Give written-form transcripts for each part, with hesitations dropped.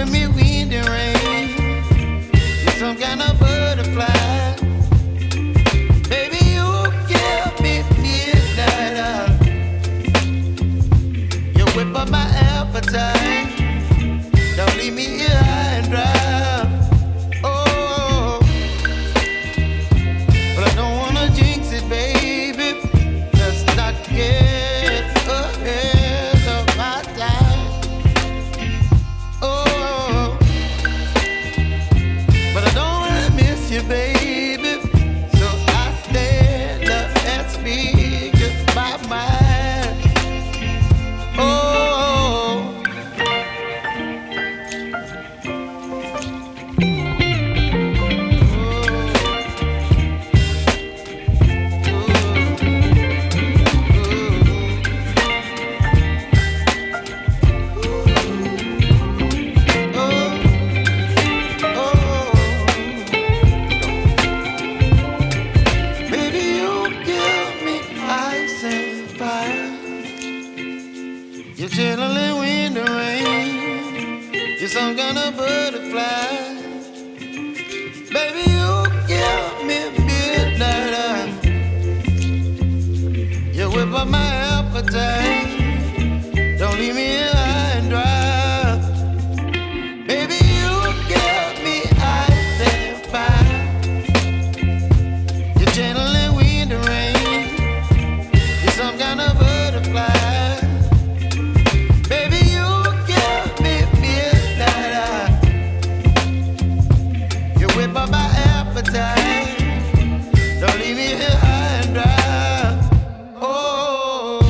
giving me wind and rain. You're some kind of butterfly. Baby, you give me midnight. You whip up my appetite. Don't leave me here high and dry. Oh, but I don't wanna jinx it, baby. Let's not get ahead of my time. Oh, but I don't wanna miss you, baby. So I stand up and speak just my mind. Oh. You're chilling in the rain. You're some kind of butterfly. Baby, you give me midnight. You whip up my appetite. Don't leave me here high and dry. Baby, you give me ice and fire. You're channeling wind and rain. You're some kind of butterfly. By my appetite, don't leave me here high and dry. Oh,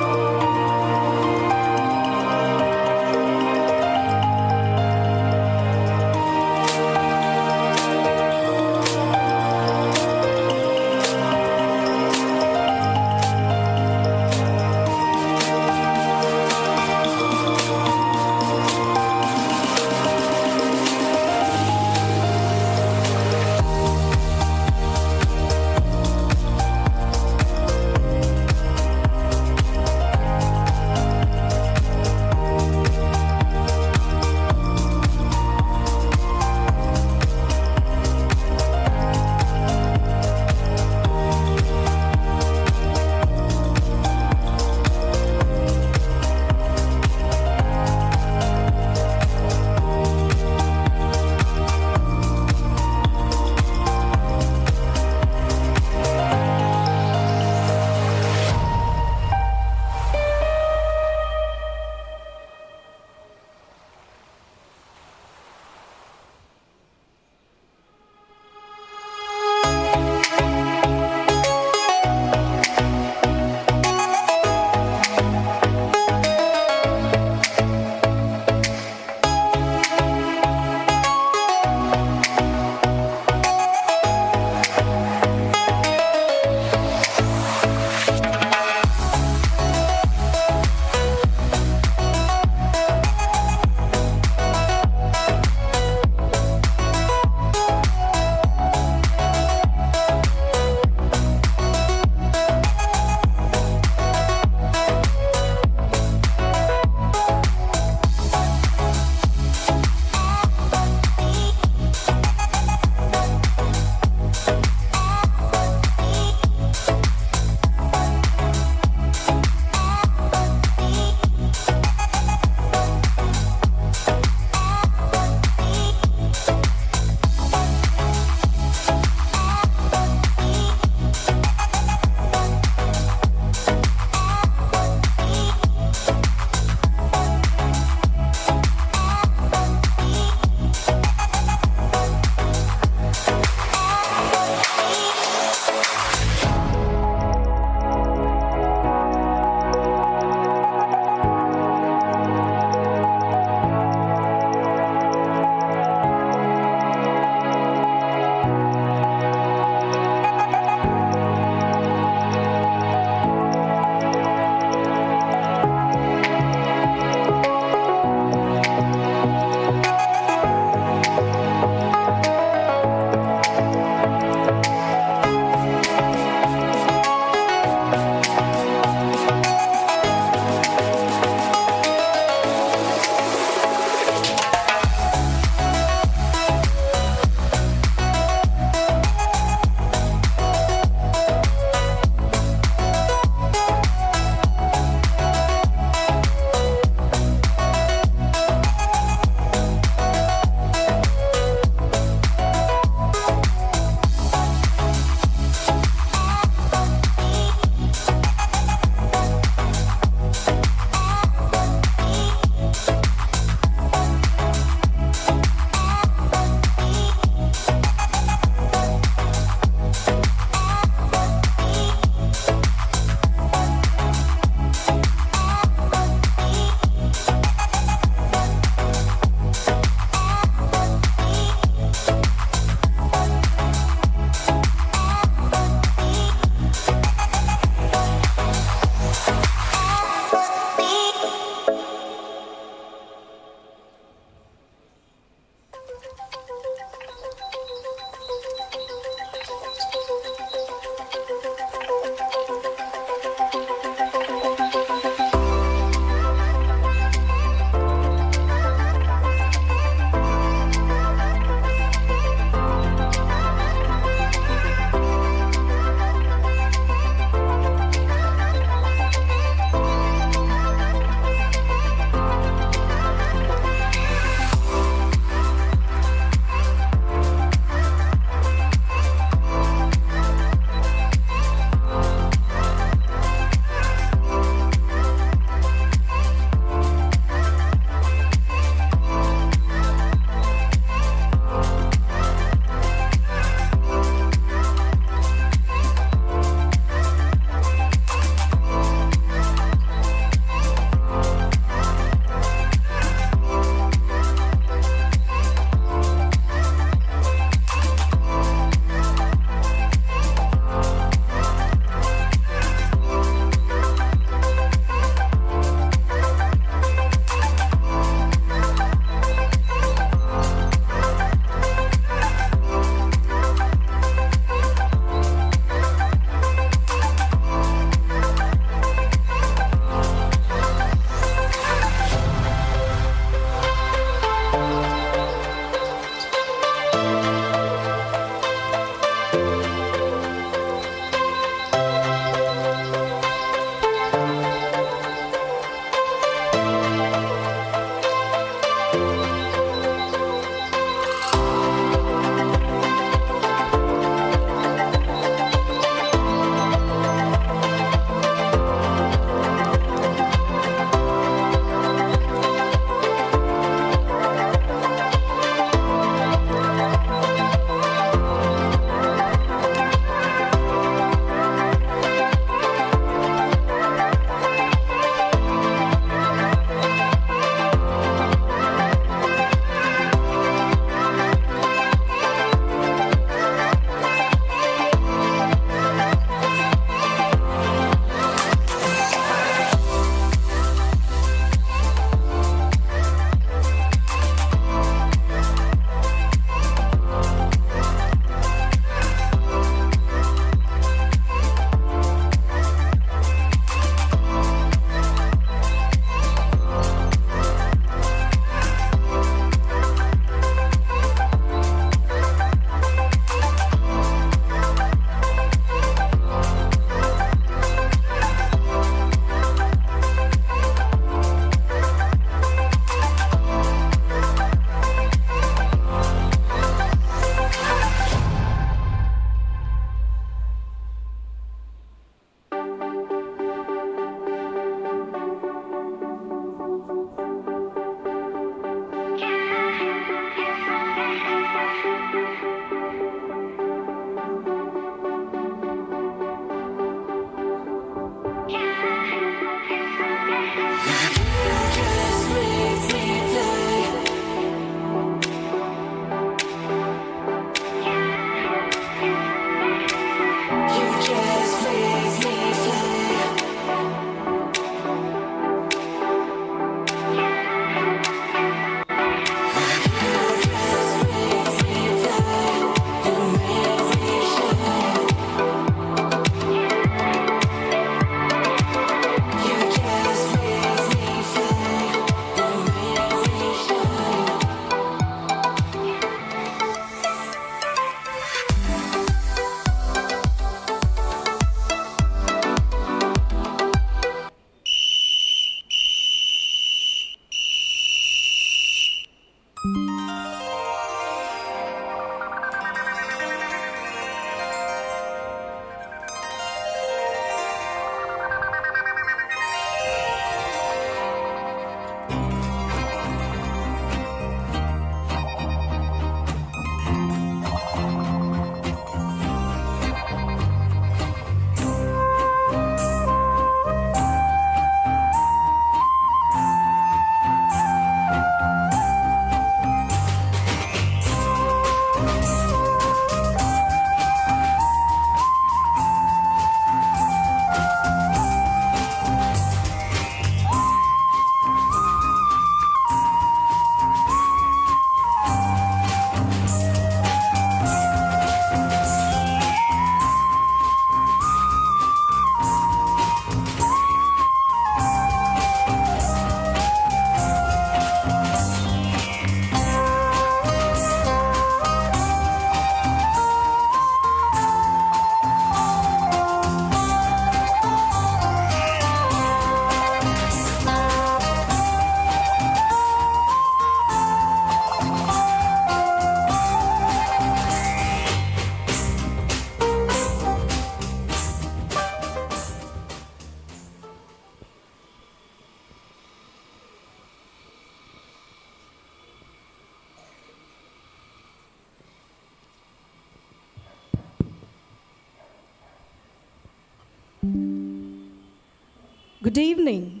Good evening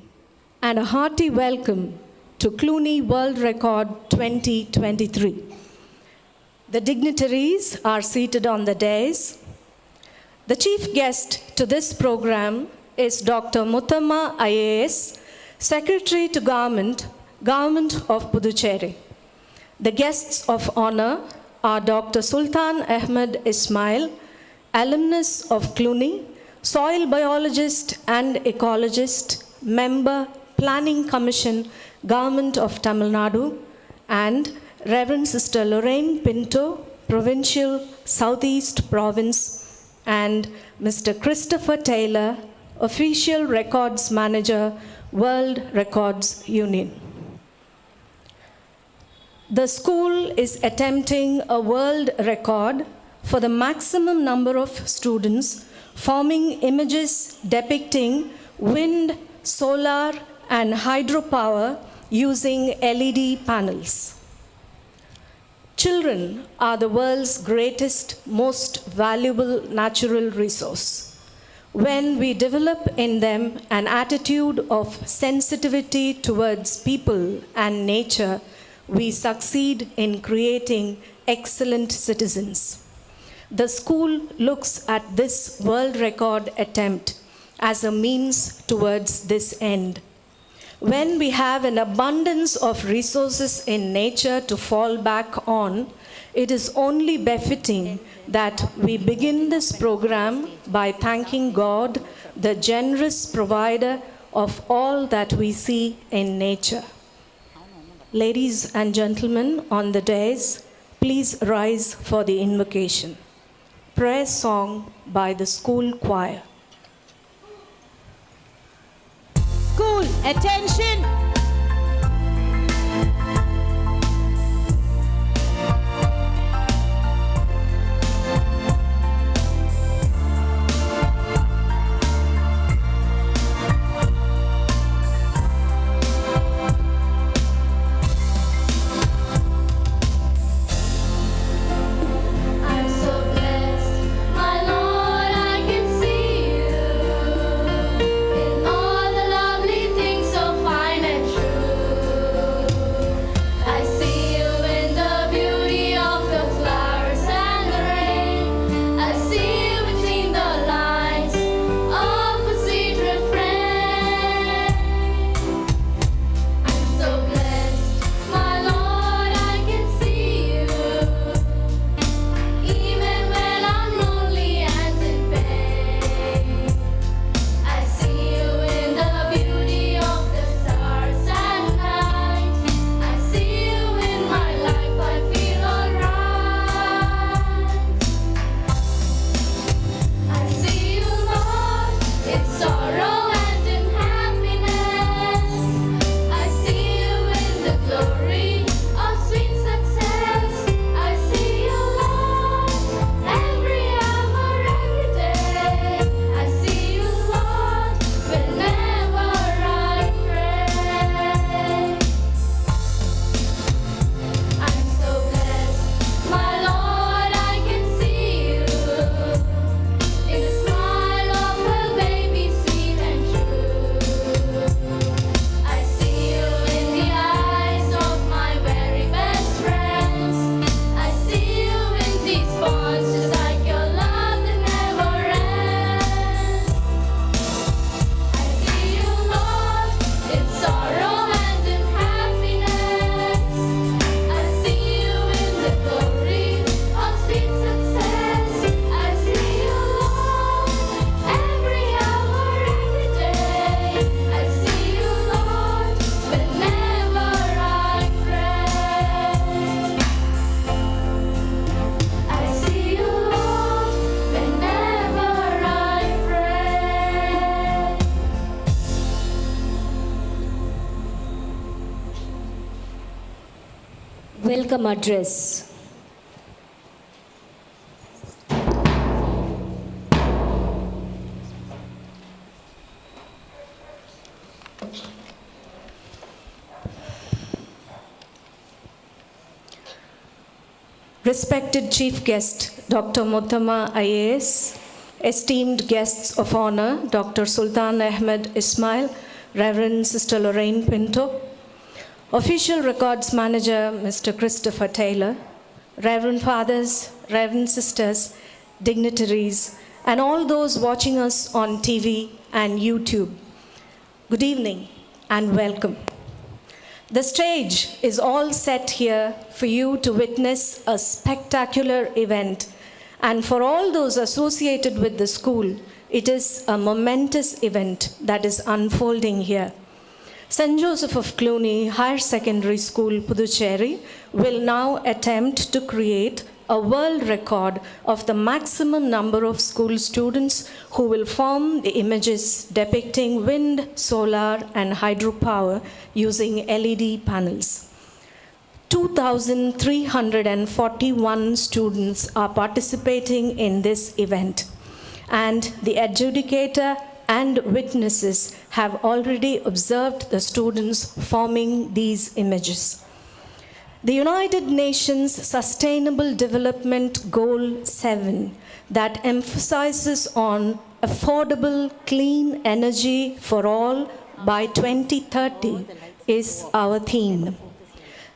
and a hearty welcome to Cluny World Record 2023. The dignitaries are seated on the dais. The chief guest to this program is Dr. Muthamma IAS, Secretary to Government of Pondicherry. The guests of honor are Dr. Sultan Ahmed Ismail, alumnus of Cluny, soil biologist and ecologist, member, Planning Commission, Government of Tamil Nadu, and Reverend Sister Lorraine Pinto, Provincial Southeast Province, and Mr. Christopher Taylor, Official Records Manager, World Records Union. The school is attempting a world record for the maximum number of students forming images depicting wind, solar, and hydropower using LED panels. Children are the world's greatest, most valuable natural resource. When we develop in them an attitude of sensitivity towards people and nature, we succeed in creating excellent citizens. The school looks at this world record attempt as a means towards this end. When we have an abundance of resources in nature to fall back on, it is only befitting that we begin this program by thanking God, the generous provider of all that we see in nature. Ladies and gentlemen on the dais, please rise for the invocation. Prayer song by the school choir. School, attention! Welcome address. Respected Chief Guest, Dr. Muttama IAS, esteemed guests of honor, Dr. Sultan Ahmed Ismail, Reverend Sister Lorraine Pinto, Official Records Manager, Mr. Christopher Taylor, Reverend Fathers, Reverend Sisters, dignitaries, and all those watching us on TV and YouTube. Good evening and welcome. The stage is all set here for you to witness a spectacular event, and for all those associated with the school, it is a momentous event that is unfolding here. St. Joseph of Cluny Higher Secondary School, Pondicherry, will now attempt to create a world record of the maximum number of school students who will form the images depicting wind, solar, and hydropower using LED panels. 2,341 students are participating in this event, and the adjudicator and witnesses have already observed the students forming these images. The United Nations Sustainable Development Goal 7 that emphasizes on affordable clean energy for all by 2030 is our theme.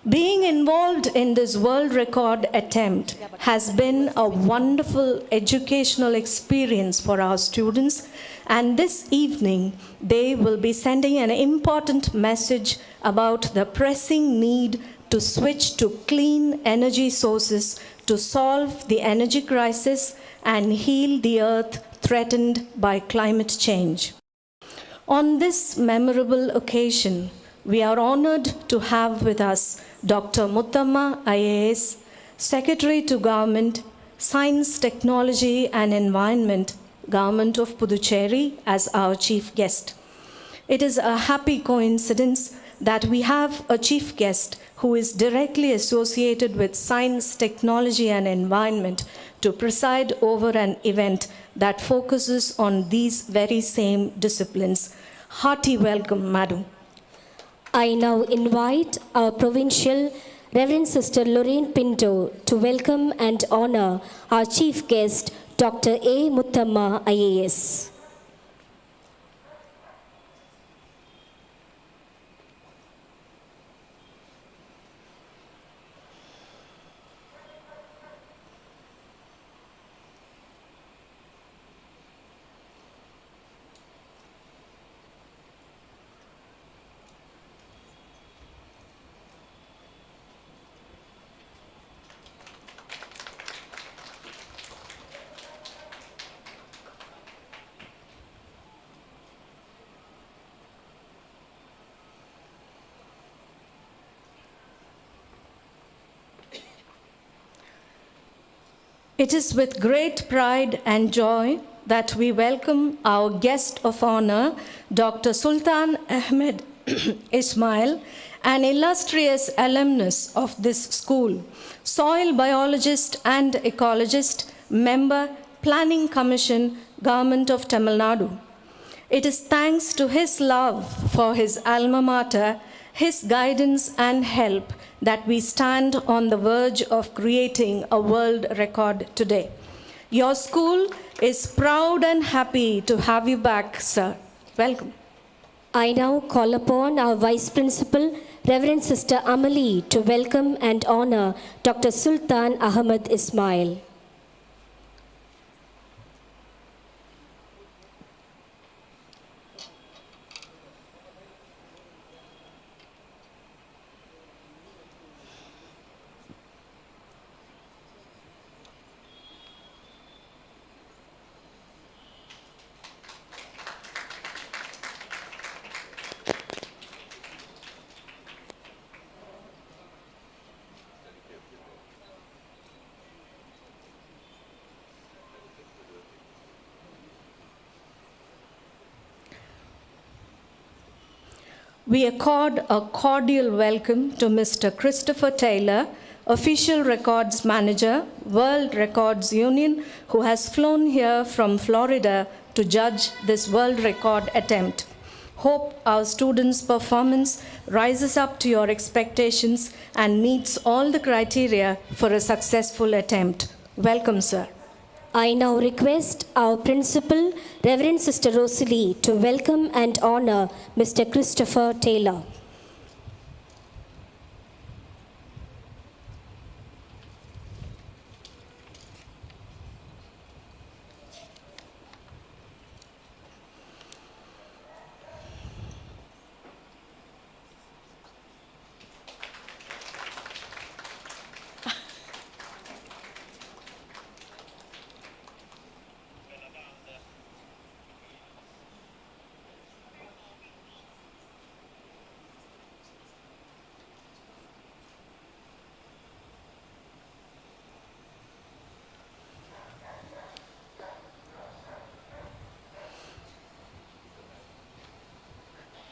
Being involved in this world record attempt has been a wonderful educational experience for our students, and this evening they will be sending an important message about the pressing need to switch to clean energy sources to solve the energy crisis and heal the earth threatened by climate change. On this memorable occasion, we are honored to have with us Dr. Muthamma IAS, Secretary to Government, Science, Technology and Environment, Government of Pondicherry, as our chief guest. It is a happy coincidence that we have a chief guest who is directly associated with science, technology and environment to preside over an event that focuses on these very same disciplines. Hearty welcome, Madam. I now invite our provincial Reverend Sister Lorraine Pinto to welcome and honor our chief guest, Dr. A. Muthamma IAS. It is with great pride and joy that we welcome our guest of honor, Dr. Sultan Ahmed Ismail, an illustrious alumnus of this school, soil biologist and ecologist, member, Planning Commission, Government of Tamil Nadu. It is thanks to his love for his alma mater, his guidance and help that we stand on the verge of creating a world record today. Your school is proud and happy to have you back, sir. Welcome. I now call upon our Vice Principal, Reverend Sister Amalie, to welcome and honor Dr. Sultan Ahmed Ismail. We accord a cordial welcome to Mr. Christopher Taylor, Official Records Manager, World Records Union, who has flown here from Florida to judge this world record attempt. Hope our students' performance rises up to your expectations and meets all the criteria for a successful attempt. Welcome, sir. I now request our Principal, Reverend Sister Rosalie, to welcome and honor Mr. Christopher Taylor.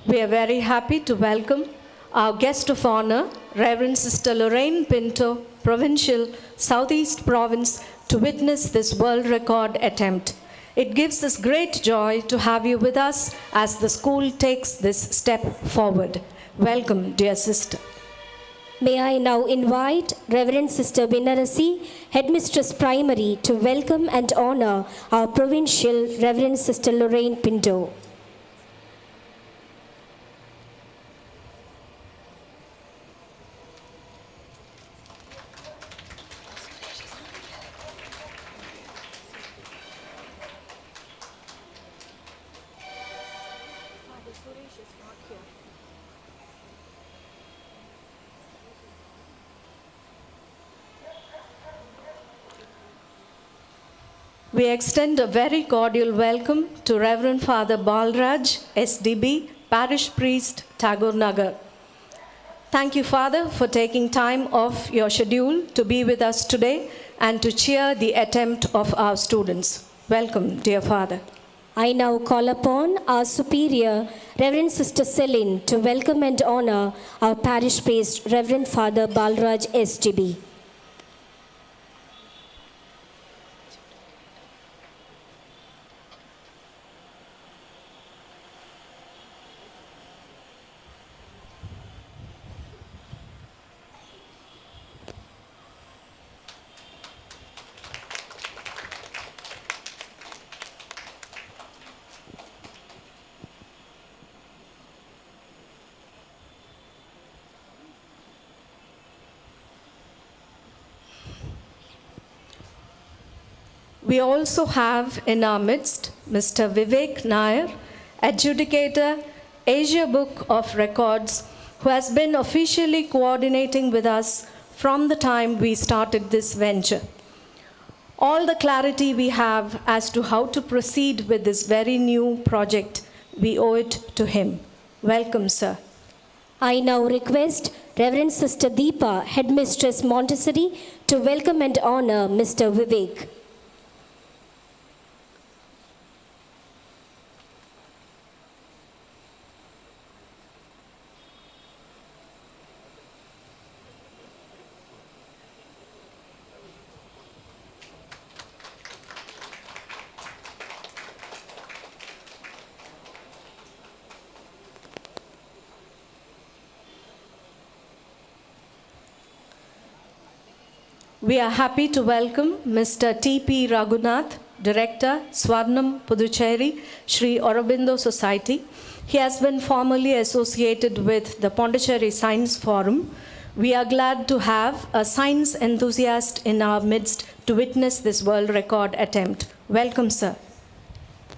We are very happy to welcome our guest of honor, Reverend Sister Lorraine Pinto, Provincial, Southeast Province, to witness this world record attempt. It gives us great joy to have you with us as the school takes this step forward. Welcome, dear sister. May I now invite Reverend Sister Vinarasi, Headmistress Primary, to welcome and honor our Provincial Reverend Sister Lorraine Pinto. We extend a very cordial welcome to Reverend Father Balraj, SDB, Parish Priest, Tagore Nagar. Thank you, Father, for taking time off your schedule to be with us today and to cheer the attempt of our students. Welcome, dear Father. I now call upon our Superior, Reverend Sister Celine, to welcome and honor our Parish Priest, Reverend Father Balraj, SDB. We also have in our midst Mr. Vivek Nair, Adjudicator, Asia Book of Records, who has been officially coordinating with us from the time we started this venture. All the clarity we have as to how to proceed with this very new project, we owe it to him. Welcome, sir. I now request Reverend Sister Deepa, Headmistress Montessori, to welcome and honor Mr. Vivek. We are happy to welcome Mr. T.P. Raghunath, Director, Swarnam Pondicherry, Sri Aurobindo Society. He has been formerly associated with the Pondicherry Science Forum. We are glad to have a science enthusiast in our midst to witness this world record attempt. Welcome, sir.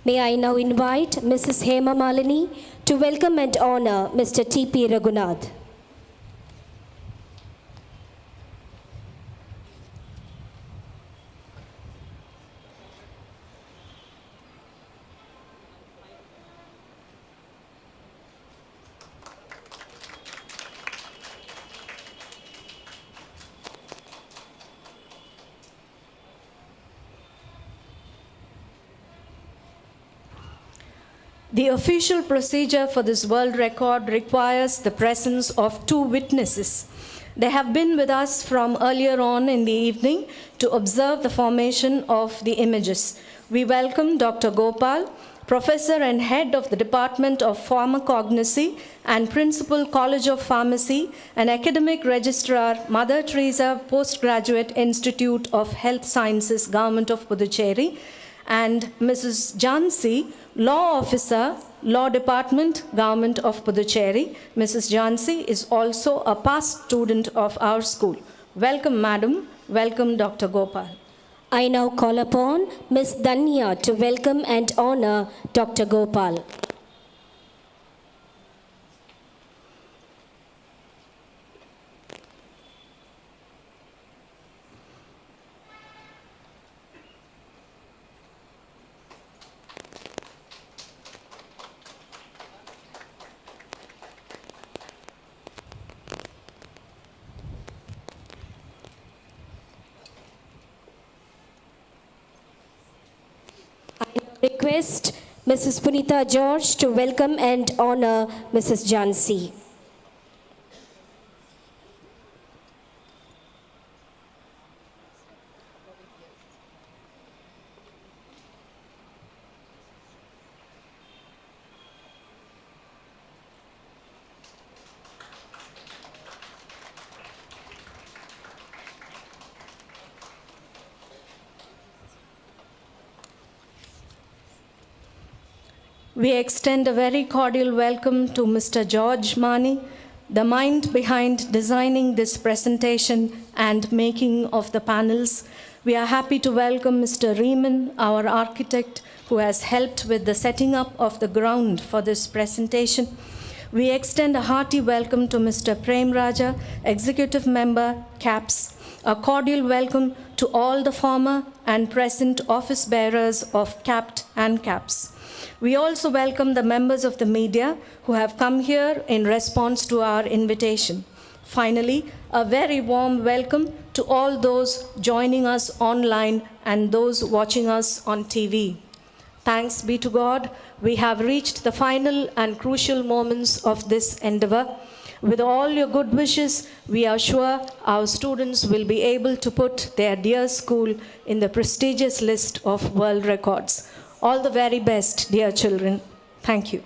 May I now invite Mrs. Hema Malini to welcome and honor Mr. T.P. Raghunath. The official procedure for this world record requires the presence of two witnesses. They have been with us from earlier on in the evening to observe the formation of the images. We welcome Dr. Gopal, Professor and Head of the Department of Pharmacognosy and Principal, College of Pharmacy, and Academic Registrar, Mother Teresa Postgraduate Institute of Health Sciences, Government of Puducherry, and Mrs. Jansi, Law Officer, Law Department, Government of Puducherry. Mrs. Jansi is also a past student of our school. Welcome, madam. Welcome, Dr. Gopal. I now call upon Ms. Danya to welcome and honor Dr. Gopal. Request Mrs. Punita George to welcome and honor Mrs. Jansi. We extend a very cordial welcome to Mr. George Mani, the mind behind designing this presentation and making of the panels. We are happy to welcome Mr. Riemann, our architect, who has helped with the setting up of the ground for this presentation. We extend a hearty welcome to Mr. Prem Raja, Executive Member, CAPS. A cordial welcome to all the former and present office bearers of CAPT and CAPS. We also welcome the members of the media who have come here in response to our invitation. Finally, a very warm welcome to all those joining us online and those watching us on TV. Thanks be to God, we have reached the final and crucial moments of this endeavor. With all your good wishes, we are sure our students will be able to put their dear school in the prestigious list of world records. All the very best, dear children. Thank you.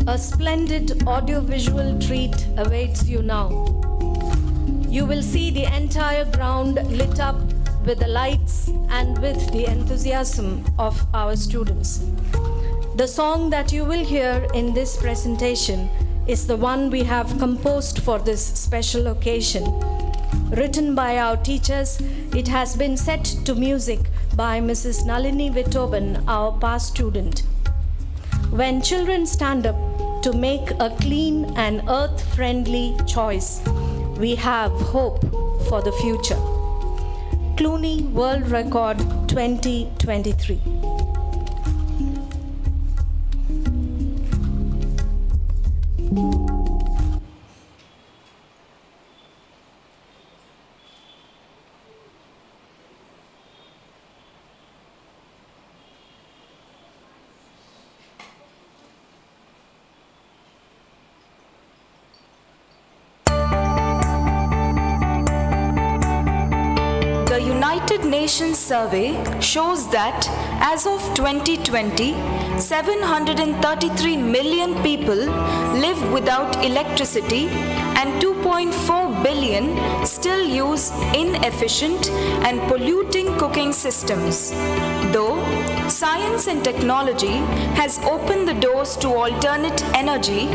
A splendid audiovisual treat awaits you now. You will see the entire ground lit up with the lights and with the enthusiasm of our students. The song that you will hear in this presentation is the one we have composed for this special occasion. Written by our teachers, it has been set to music by Mrs. Nalini Vitoban, our past student. When children stand up to make a clean and earth-friendly choice, we have hope for the future. Cluny World Record 2023. The United Nations survey shows that as of 2020, 733 million people live without electricity and 2.4 billion still use inefficient and polluting cooking systems. Though science and technology has opened the doors to alternate energy,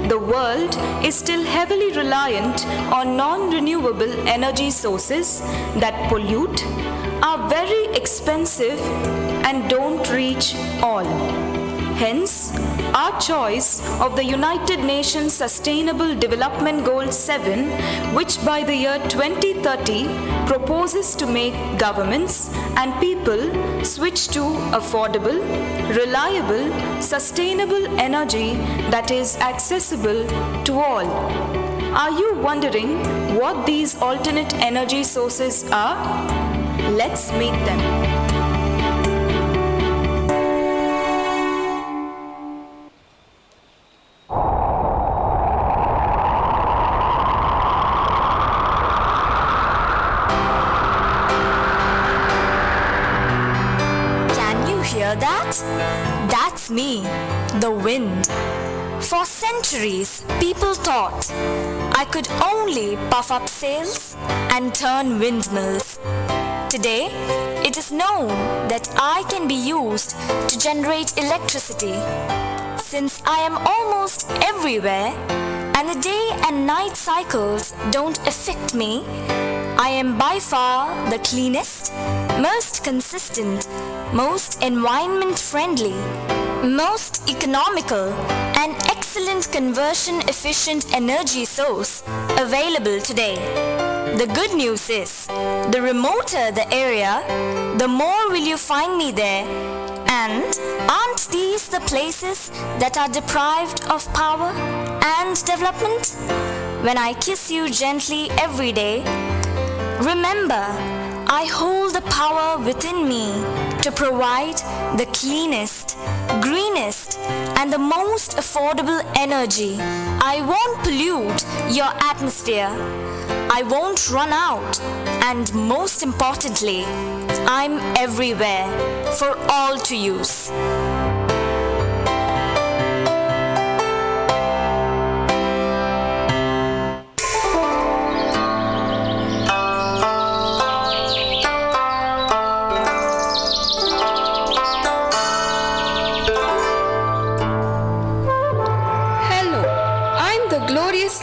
the world is still heavily reliant on non-renewable energy sources that pollute, are very expensive, and don't reach all. Hence, our choice of the United Nations Sustainable Development Goal 7, which by the year 2030 proposes to make governments and people switch to affordable, reliable, sustainable energy that is accessible to all. Are you wondering what these alternate energy sources are? Let's meet them. Hear that? That's me, the wind. For centuries, people thought I could only puff up sails and turn windmills. Today, it is known that I can be used to generate electricity. Since I am almost everywhere and the day and night cycles don't affect me, I am by far the cleanest, most consistent, most environment friendly, most economical and excellent conversion efficient energy source available today. The good news is, the remoter the area, the more will you find me there. And aren't these the places that are deprived of power and development? When I kiss you gently every day, remember, I hold the power within me to provide the cleanest, greenest, and the most affordable energy. I won't pollute your atmosphere. I won't run out. And most importantly, I'm everywhere for all to use.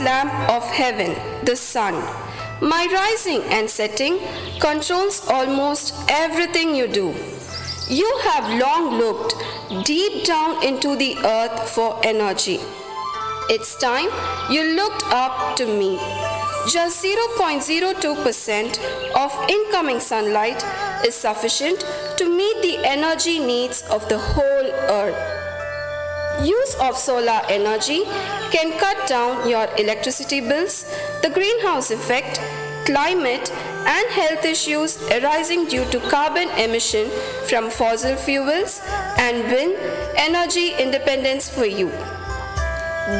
Lamp of heaven, the sun. My rising and setting controls almost everything you do. You have long looked deep down into the earth for energy. It's time you looked up to me. Just 0.02% of incoming sunlight is sufficient to meet the energy needs of the whole earth. Use of solar energy can cut down your electricity bills, the greenhouse effect, climate, and health issues arising due to carbon emission from fossil fuels, and win energy independence for you.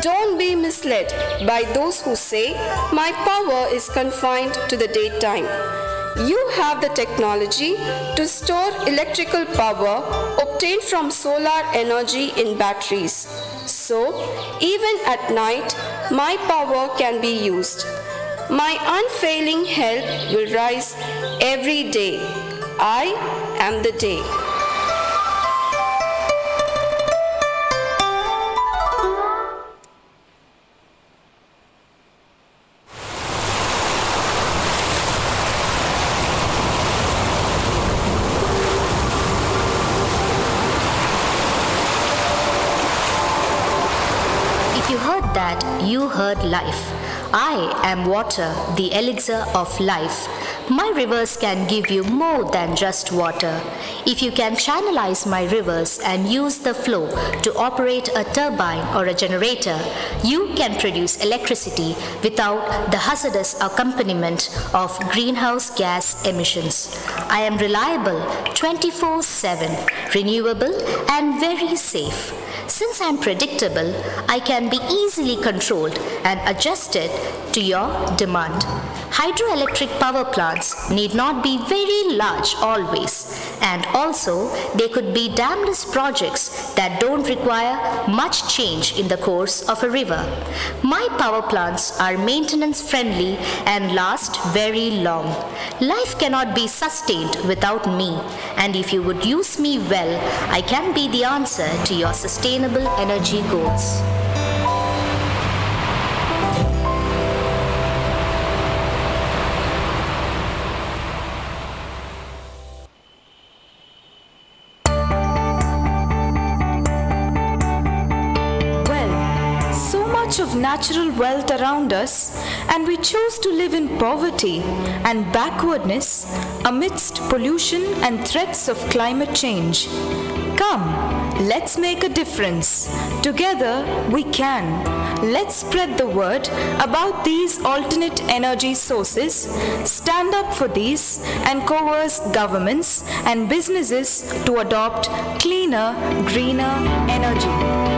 Don't be misled by those who say my power is confined to the daytime. You have the technology to store electrical power obtained from solar energy in batteries. So, even at night, my power can be used. My unfailing help will rise every day. I am the day. If you heard that, you heard life. I am water, the elixir of life. My rivers can give you more than just water. If you can channelize my rivers and use the flow to operate a turbine or a generator, you can produce electricity without the hazardous accompaniment of greenhouse gas emissions. I am reliable 24/7, renewable and very safe. Since I am predictable, I can be easily controlled and adjusted to your demand. Hydroelectric power plants need not be very large always, and also they could be damless projects that don't require much change in the course of a river. My power plants are maintenance friendly and last very long. Life cannot be sustained without me, and if you would use me well, I can be the answer to your sustainable energy goals. Of natural wealth around us, and we choose to live in poverty and backwardness amidst pollution and threats of climate change. Come, let's make a difference. Together we can. Let's spread the word about these alternate energy sources, stand up for these, and coerce governments and businesses to adopt cleaner, greener energy.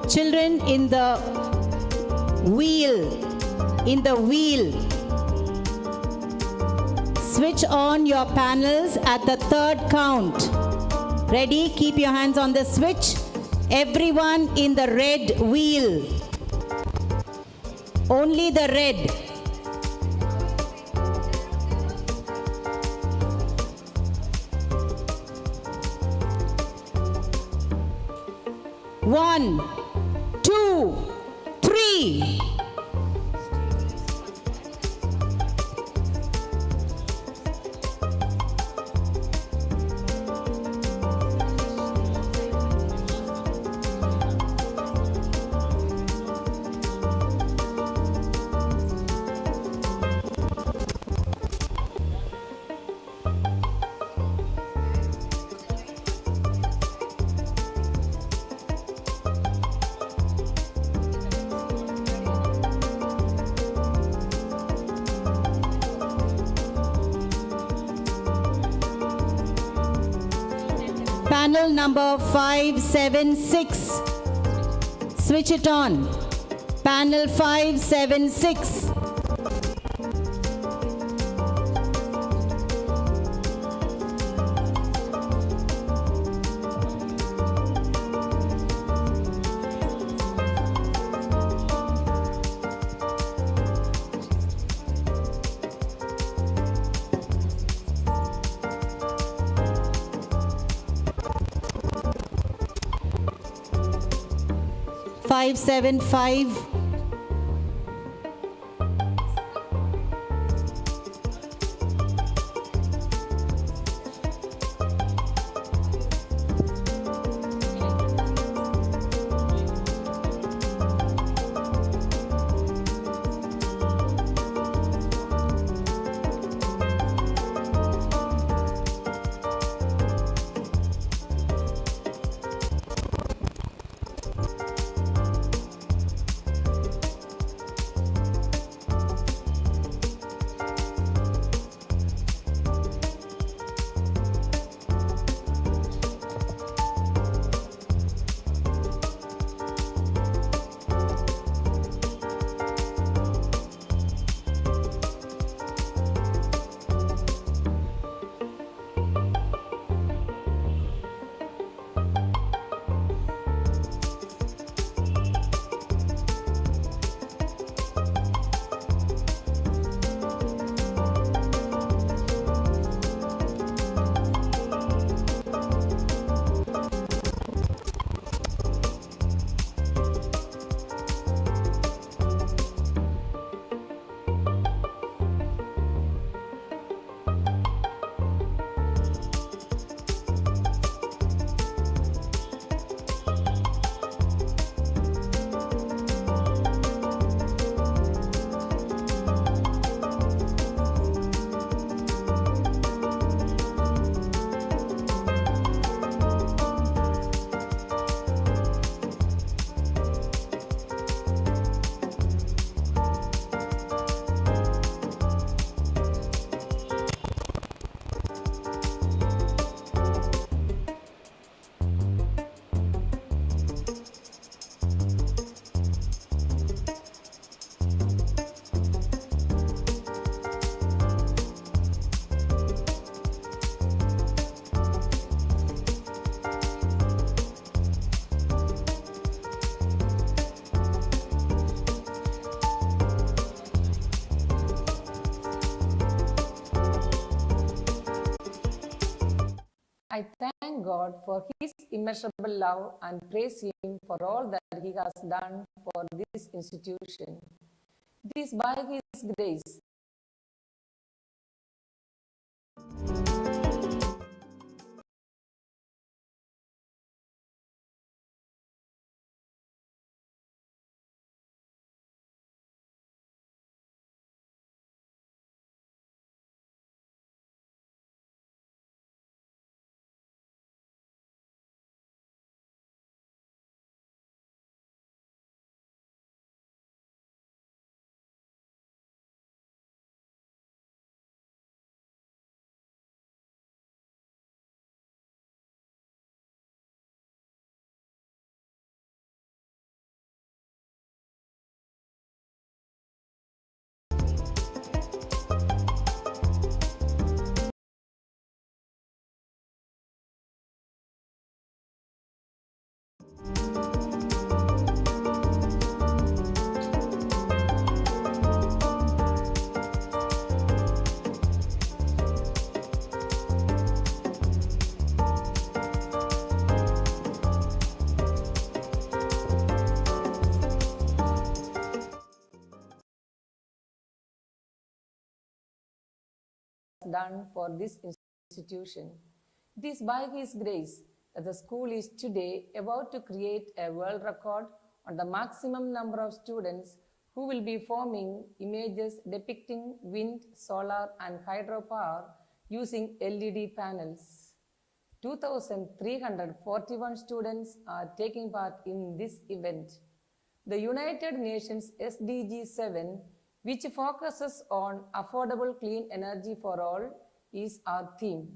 Children in the wheel. Switch on your panels at the third count. Ready? Keep your hands on the switch. Everyone in the red wheel. Only the red. One, two, three. Panel number 576. Switch it on. Panel 576. Five, seven, five. I thank God for His immeasurable love and praise Him for all that He has done for this institution. It is by His grace done for this institution. It is by His grace that the school is today about to create a world record on the maximum number of students who will be forming images depicting wind, solar, and hydropower using LED panels. 2,341 students are taking part in this event. The United Nations SDG 7, which focuses on affordable clean energy for all, is our theme.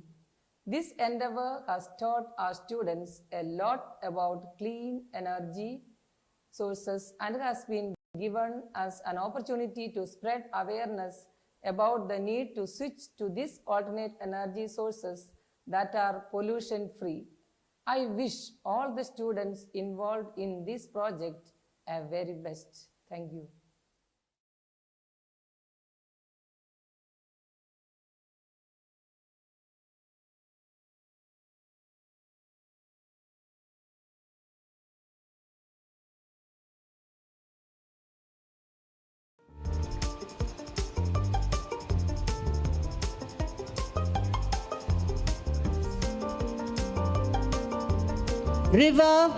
This endeavor has taught our students a lot about clean energy sources and has been given us an opportunity to spread awareness about the need to switch to these alternate energy sources that are pollution free. I wish all the students involved in this project a very best. Thank you. River,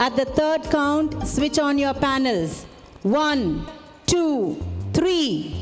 at the third count, switch on your panels. 1, 2, 3.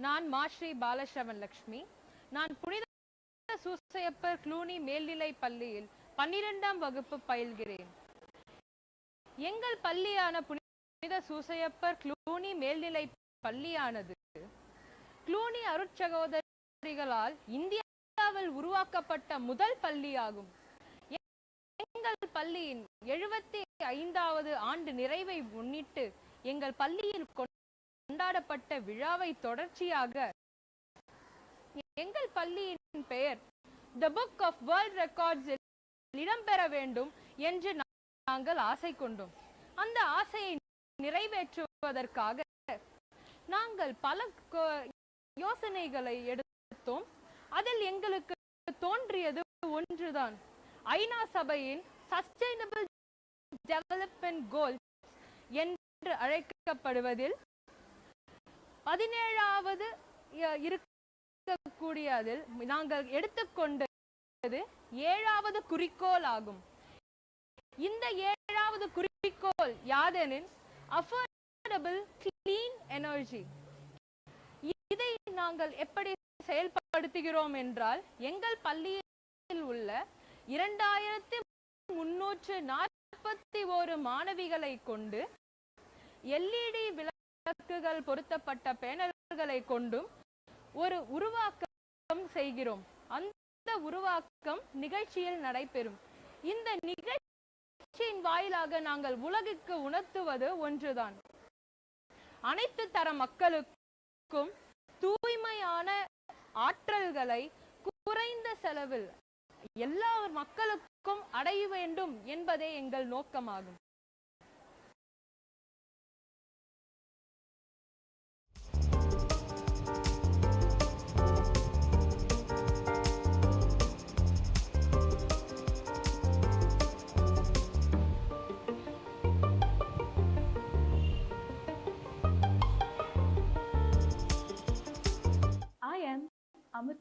நான் மாஸ்ரீ பாலஸ்ரவன் லக்ஷ்மி. நான் புனித சூசையப்பர் Cluny மேல்நிலை பள்ளியில் 12ஆம் வகுப்பு பயில்கிறேன். எங்கள் பள்ளியான புனித சூசையப்பர் Cluny மேல்நிலை பள்ளியானது க்ளூனி அருட்சகோதரிகளால் இந்தியாவில் உருவாக்கப்பட்ட முதல் பள்ளியாகும். எங்கள் பள்ளியின் 75வது ஆண்டு நிறைவை முன்னிட்டு எங்கள் பள்ளியில் கொண்டாடப்பட்ட விழாவை தொடர்ச்சியாக எங்கள் பள்ளியின் பெயர் தி புக் ஆஃப் வேர்ல்ட் ரெக்கார்ட்ஸில் இடம்பெற வேண்டும் என்று நாங்கள் ஆசை கொண்டோம். அந்த ஆசையை நிறைவேற்றுவதற்காக நாங்கள் பல யோசனைகளை எடுத்தோம். அதில் எங்களுக்கு தோன்றியது ஒன்றுதான். ஐநா சபையின் சஸ்டைனபிள் டெவலப்மெண்ட் கோல்ஸ் என்று அழைக்கப்படுவதில் 17வது இருக்கக்கூடியதில் நாங்கள் எடுத்துக்கொண்டது 7வது குறிக்கோள் ஆகும். இந்த 7வது குறிக்கோள் யாதெனில் அஃபோர்டபிள் கிளீன் எனர்ஜி. இதை நாங்கள் எப்படி செயல்படுத்துகிறோம் என்றால், எங்கள் பள்ளியில் உள்ள 2341 மாணவிகளை கொண்டு LED விளக்குகள் பொருத்தப்பட்ட பேனல்களை கொண்டும் ஒரு உருவாக்கம் செய்கிறோம். அந்த உருவாக்கம் நிகழ்ச்சியில் நடைபெறும். இந்த நிகழ்ச்சியின் வாயிலாக நாங்கள் உலகுக்கு உணர்த்துவது ஒன்றுதான். அனைத்து தர மக்களுக்கும் தூய்மையான ஆற்றல்களை குறைந்த செலவில் எல்லா மக்களுக்கும் அடைய வேண்டும் என்பதே எங்கள் நோக்கமாகும்.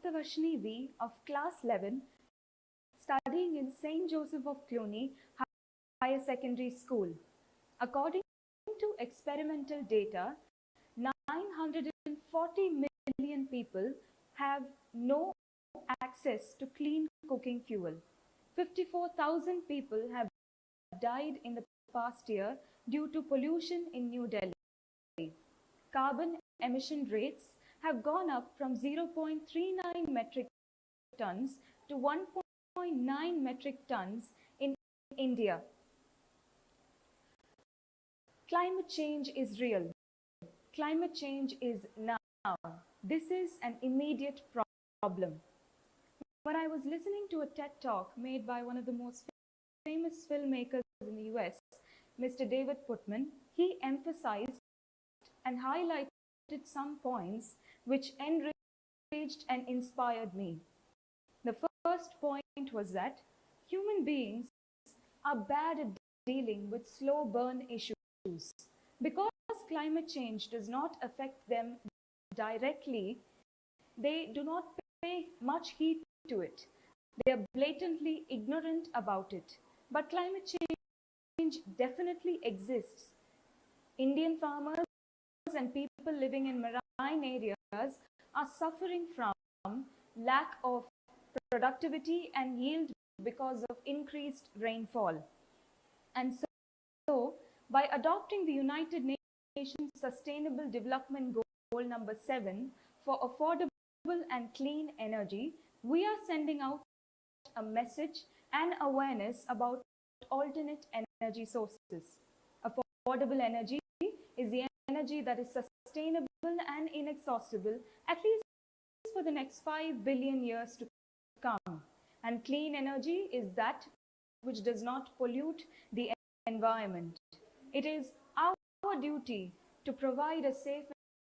Saptavashini V of class 11 studying in St. Joseph of Cluny Higher Secondary School. According to experimental data, 940 million people have no access to clean cooking fuel. 54,000 people have died in the past year due to pollution in New Delhi. Carbon emission rates have gone up from 0.39 metric tons to 1.9 metric tons in India. Climate change is real. Climate change is now. This is an immediate problem. When I was listening to a TED talk made by one of the most famous filmmakers in the US, Mr. David Putman, he emphasized and highlighted some points which enraged and inspired me. The first point was that human beings are bad at dealing with slow burn issues. Because climate change does not affect them directly, they do not pay much heed to it. They are blatantly ignorant about it. But climate change definitely exists. Indian farmers and people living in marine areas are suffering from lack of productivity and yield because of increased rainfall. And so by adopting the United Nations Sustainable Development Goal number 7 for affordable and clean energy, we are sending out a message and awareness about alternate energy sources. Affordable energy is the energy that is sustainable and inexhaustible, at least for the next 5 billion years to come. And clean energy is that which does not pollute the environment. It is our duty to provide a safe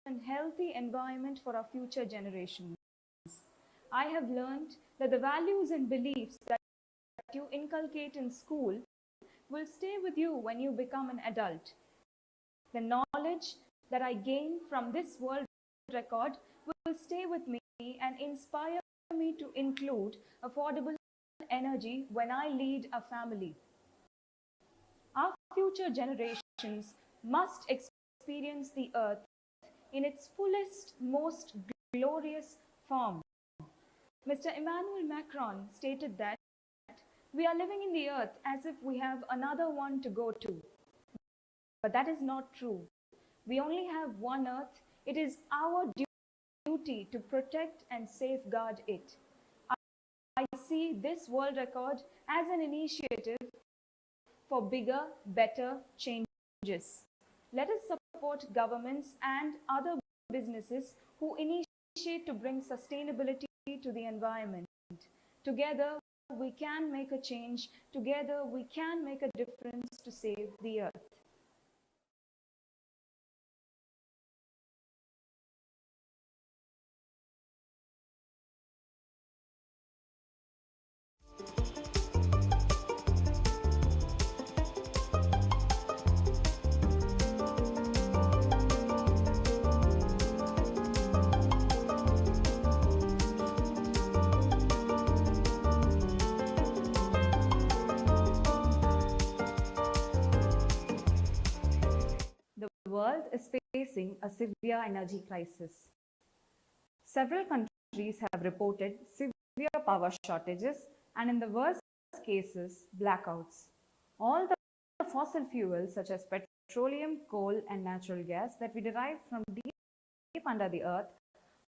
and healthy environment for our future generations. I have learned that the values and beliefs that you inculcate in school will stay with you when you become an adult. The knowledge that I gain from this world record will stay with me and inspire me to include affordable energy when I lead a family. Our future generations must experience the earth in its fullest, most glorious form. Mr. Emmanuel Macron stated that we are living in the earth as if we have another one to go to. But that is not true. We only have one earth. It is our duty to protect and safeguard it. I see this world record as an initiative for bigger, better changes. Let us support governments and other businesses who initiate to bring sustainability to the environment. Together, we can make a change. Together, we can make a difference to save the earth. The world is facing a severe energy crisis. Several countries have reported severe power shortages and in the worst cases, blackouts. All the fossil fuels such as petroleum, coal and natural gas that we derive from deep under the earth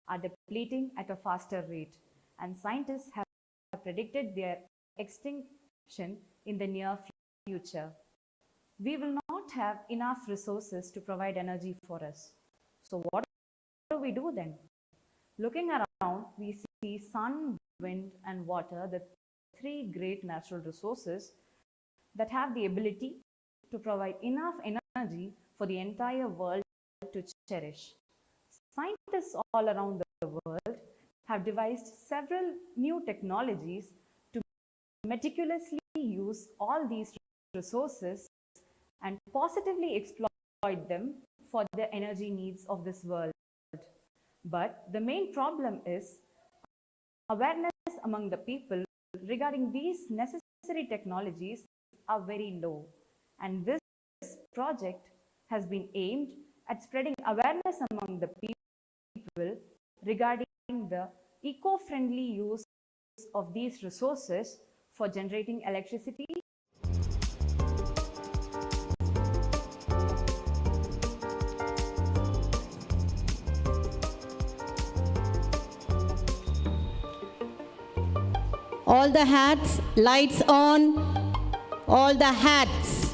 are depleting at a faster rate, and scientists have predicted their extinction in the near future. We will not have enough resources to provide energy for us. So what do we do then? Looking around, we see sun, wind and water, the three great natural resources that have the ability to provide enough energy for the entire world to cherish. Scientists all around the world have devised several new technologies to meticulously use all these resources and positively exploit them for the energy needs of this world. But the main problem is awareness among the people regarding these necessary technologies are very low. And this project has been aimed at spreading awareness among the people regarding the eco-friendly use of these resources for generating electricity. All the hats, lights on, all the hats.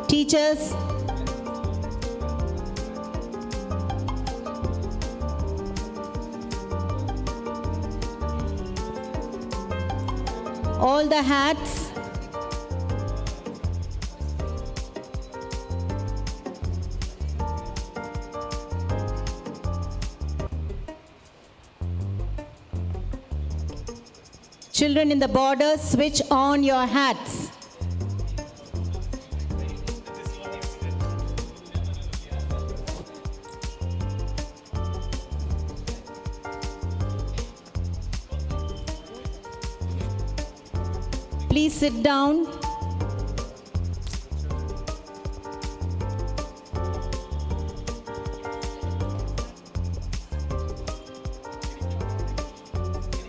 Teachers, all the hats. Children in the border, switch on your hats. Please sit down.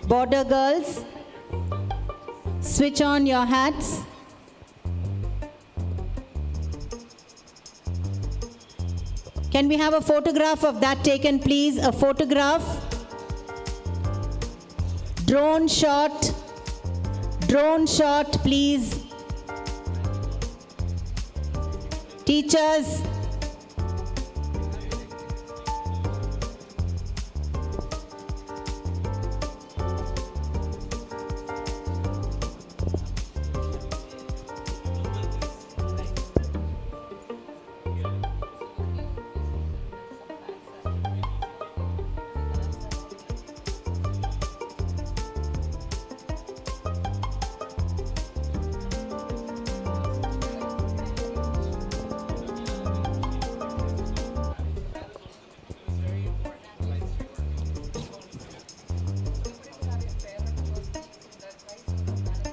Border girls, switch on your hats. Can we have a photograph of that taken, please? A photograph. Drone shot. Drone shot, please. Teachers.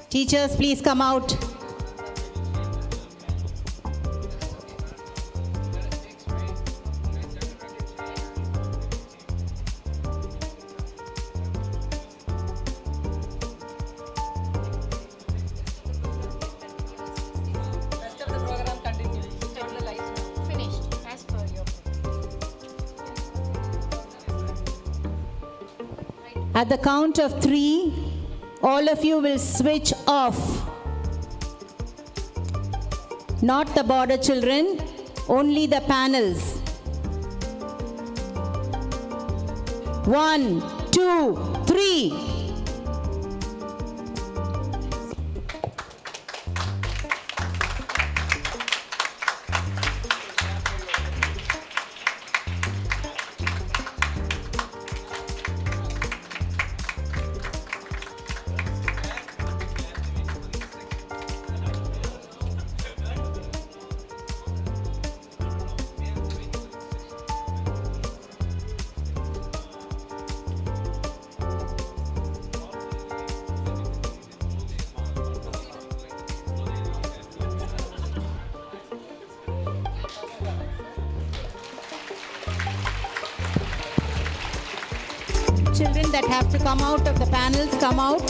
Teachers, please come out. At the count of 3, all of you will switch off. Not the border children, only the panels. 1, 2, 3. Children that have to come out of the panels, come out.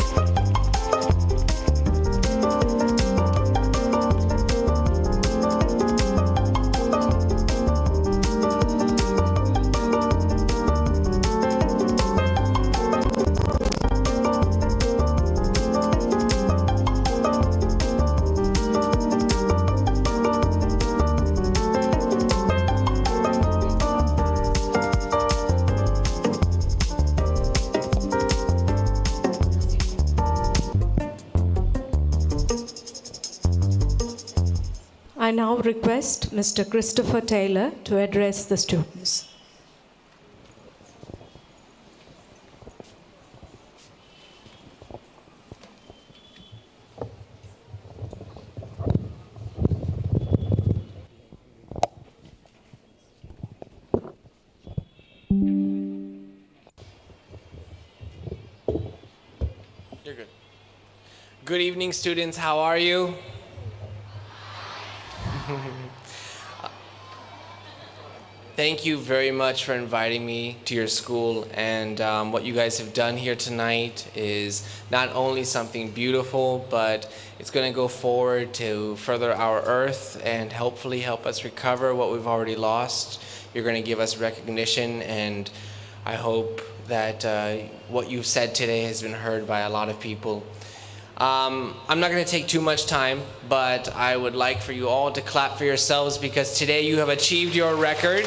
I now request Mr. Christopher Taylor to address the students. Good evening, students. How are you? Thank you very much for inviting me to your school. And what you guys have done here tonight is not only something beautiful, but it's going to go forward to further our earth and hopefully help us recover what we've already lost. You're going to give us recognition, and I hope that what you've said today has been heard by a lot of people. I'm not going to take too much time, but I would like for you all to clap for yourselves because today you have achieved your record.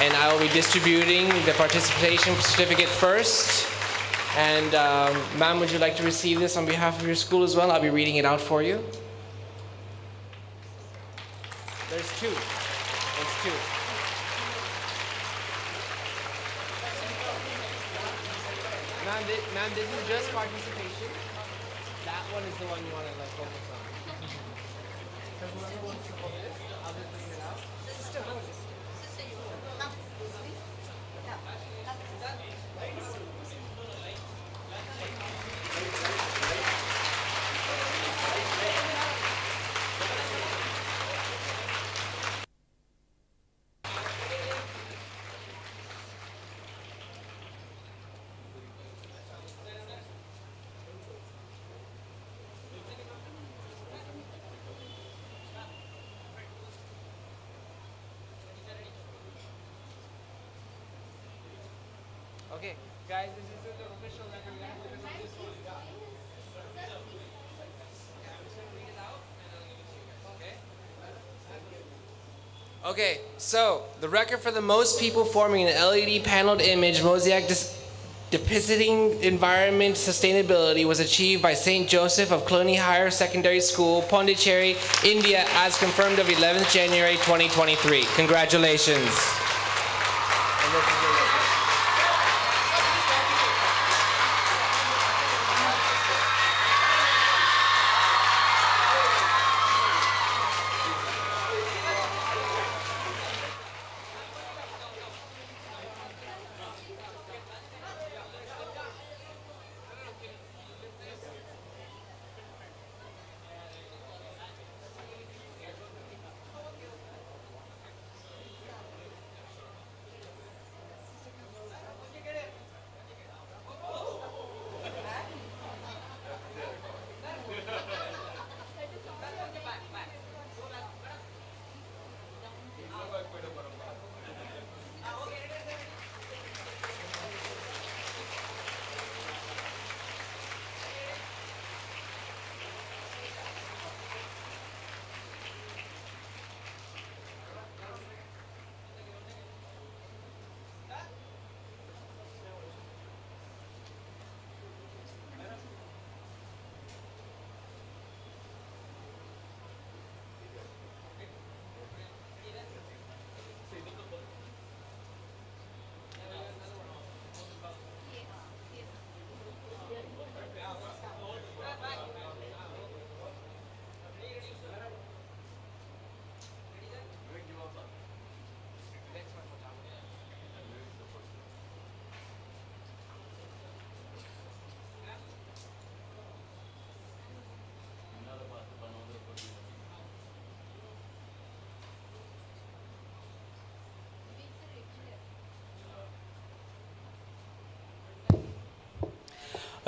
And I will be distributing the participation certificate first. And ma'am, would you like to receive this on behalf of your school as well? I'll be reading it out for you. There's two. There's two. Ma'am, this is just participation. That one is the one you want to like focus on. Because whoever wants to hold this, I'll just bring it out. Okay, guys, this is the official record. Okay, so the record for the most people forming an LED paneled image mosaic depicting environment sustainability was achieved by St. Joseph of Cluny Higher Secondary School, Pondicherry, India, as confirmed of 11th January 2023. Congratulations.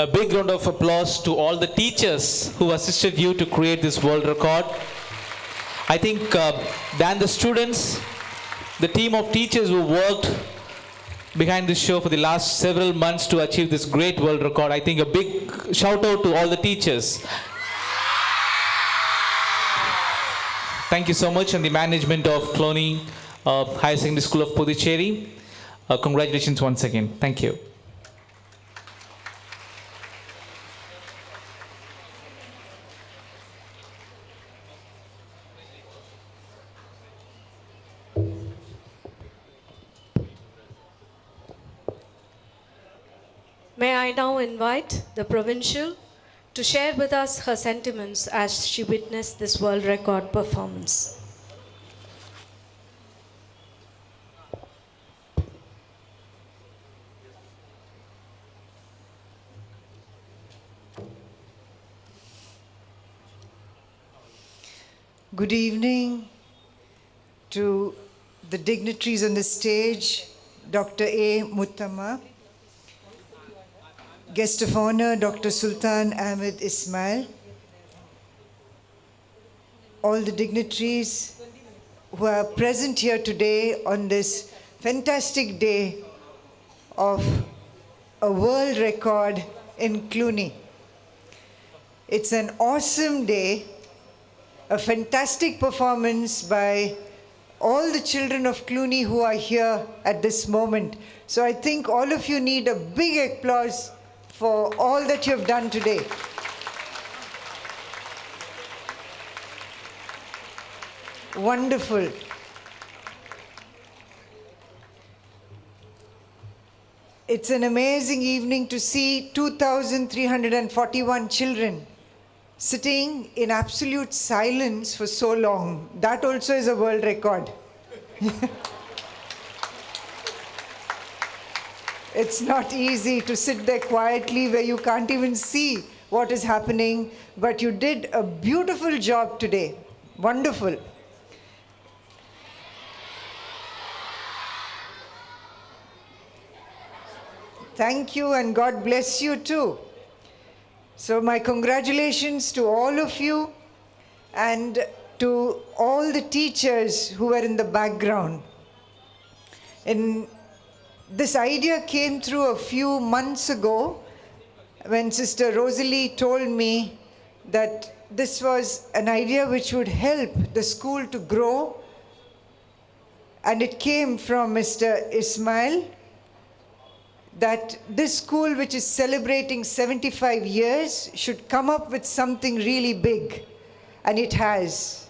A big round of applause to all the teachers who assisted you to create this world record. I think than the students, the team of teachers who worked behind this show for the last several months to achieve this great world record. I think a big shout out to all the teachers. Thank you so much, and the management of Cluny Higher Secondary School of Pondicherry. Congratulations once again. Thank you. May I now invite the provincial to share with us her sentiments as she witnessed this world record performance. Good evening to the dignitaries on the stage, Dr. A. Muttama, guest of honor, Dr. Sultan Ahmed Ismail, all the dignitaries who are present here today on this fantastic day of a world record in Cluny. It's an awesome day, a fantastic performance by all the children of Cluny who are here at this moment. So I think all of you need a big applause for all that you have done today. Wonderful. It's an amazing evening to see 2,341 children sitting in absolute silence for so long. That also is a world record. It's not easy to sit there quietly where you can't even see what is happening, but you did a beautiful job today. Wonderful. Thank you, and God bless you too. So my congratulations to all of you and to all the teachers who were in the background. And this idea came through a few months ago when Sister Rosalie told me that this was an idea which would help the school to grow. And it came from Mr. Ismail, that this school, which is celebrating 75 years, should come up with something really big. And it has.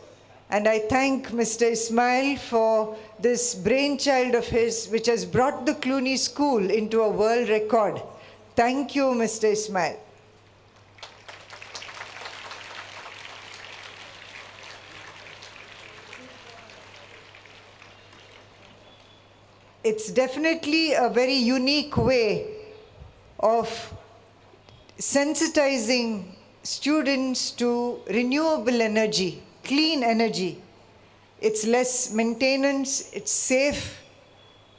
And I thank Mr. Ismail for this brainchild of his, which has brought the Cluny School into a world record. Thank you, Mr. Ismail. It's definitely a very unique way of sensitizing students to renewable energy, clean energy. It's less maintenance, it's safe.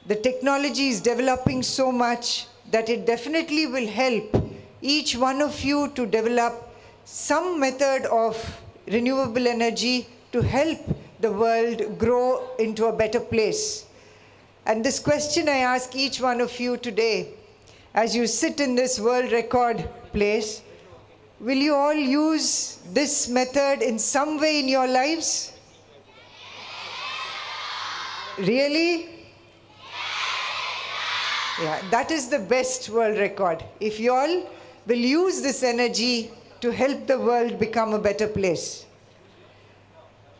The technology is developing so much that it definitely will help each one of you to develop some method of renewable energy to help the world grow into a better place. And this question I ask each one of you today, as you sit in this world record place, will you all use this method in some way in your lives? Really? Yeah, that is the best world record. If you all will use this energy to help the world become a better place.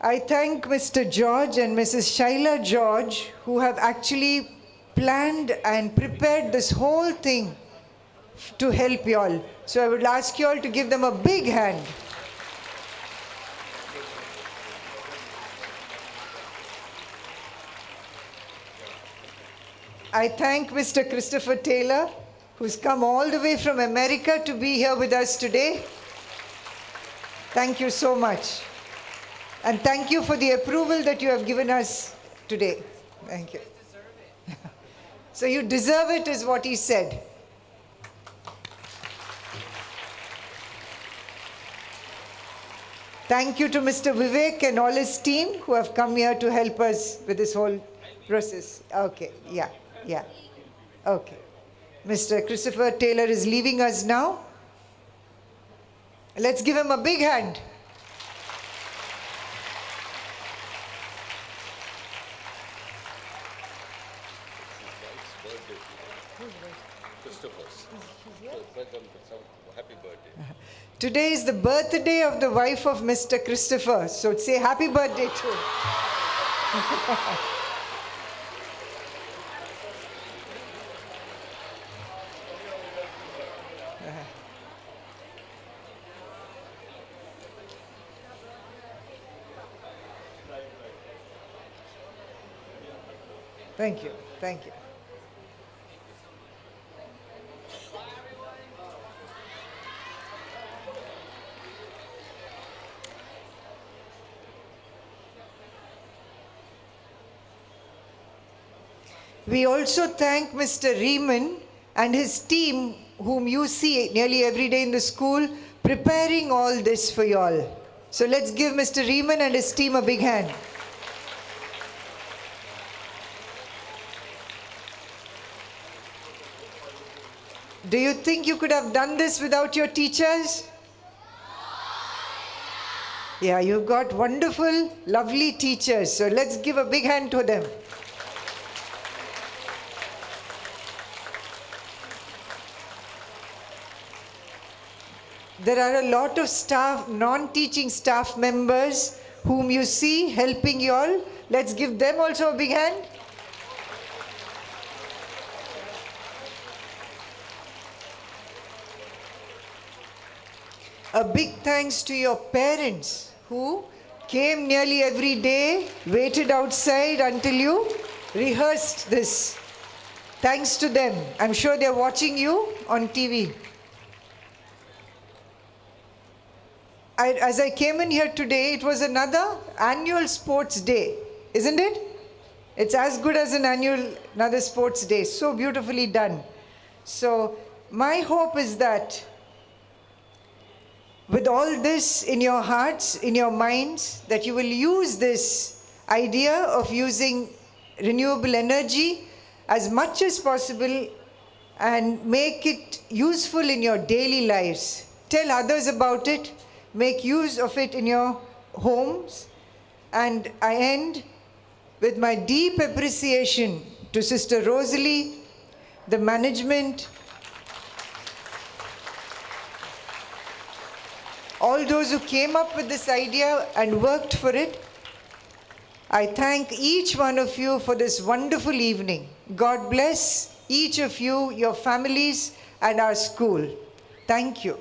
I thank Mr. George and Mrs. Shaila George, who have actually planned and prepared this whole thing to help you all. So I would ask you all to give them a big hand. I thank Mr. Christopher Taylor, who's come all the way from America to be here with us today. Thank you so much. And thank you for the approval that you have given us today. Thank you. So you deserve it, is what he said. Thank you to Mr. Vivek and all his team who have come here to help us with this whole process. Okay, yeah. Okay. Mr. Christopher Taylor is leaving us now. Let's give him a big hand. Today is the birthday of the wife of Mr. Christopher, so say happy birthday to him. Thank you, thank you. We also thank Mr. Riemann and his team, whom you see nearly every day in the school, preparing all this for you all. So let's give Mr. Riemann and his team a big hand. Do you think you could have done this without your teachers? Yeah, you've got wonderful, lovely teachers. So let's give a big hand to them. There are a lot of staff, non-teaching staff members whom you see helping you all. Let's give them also a big hand. A big thanks to your parents who came nearly every day, waited outside until you rehearsed this. Thanks to them. I'm sure they're watching you on TV. As I came in here today, it was another annual sports day, isn't it? It's as good as another sports day. So beautifully done. So my hope is that with all this in your hearts, in your minds, that you will use this idea of using renewable energy as much as possible and make it useful in your daily lives. Tell others about it, make use of it in your homes. And I end with my deep appreciation to Sister Rosalie, the management, all those who came up with this idea and worked for it. I thank each one of you for this wonderful evening. God bless each of you, your families, and our school. Thank you.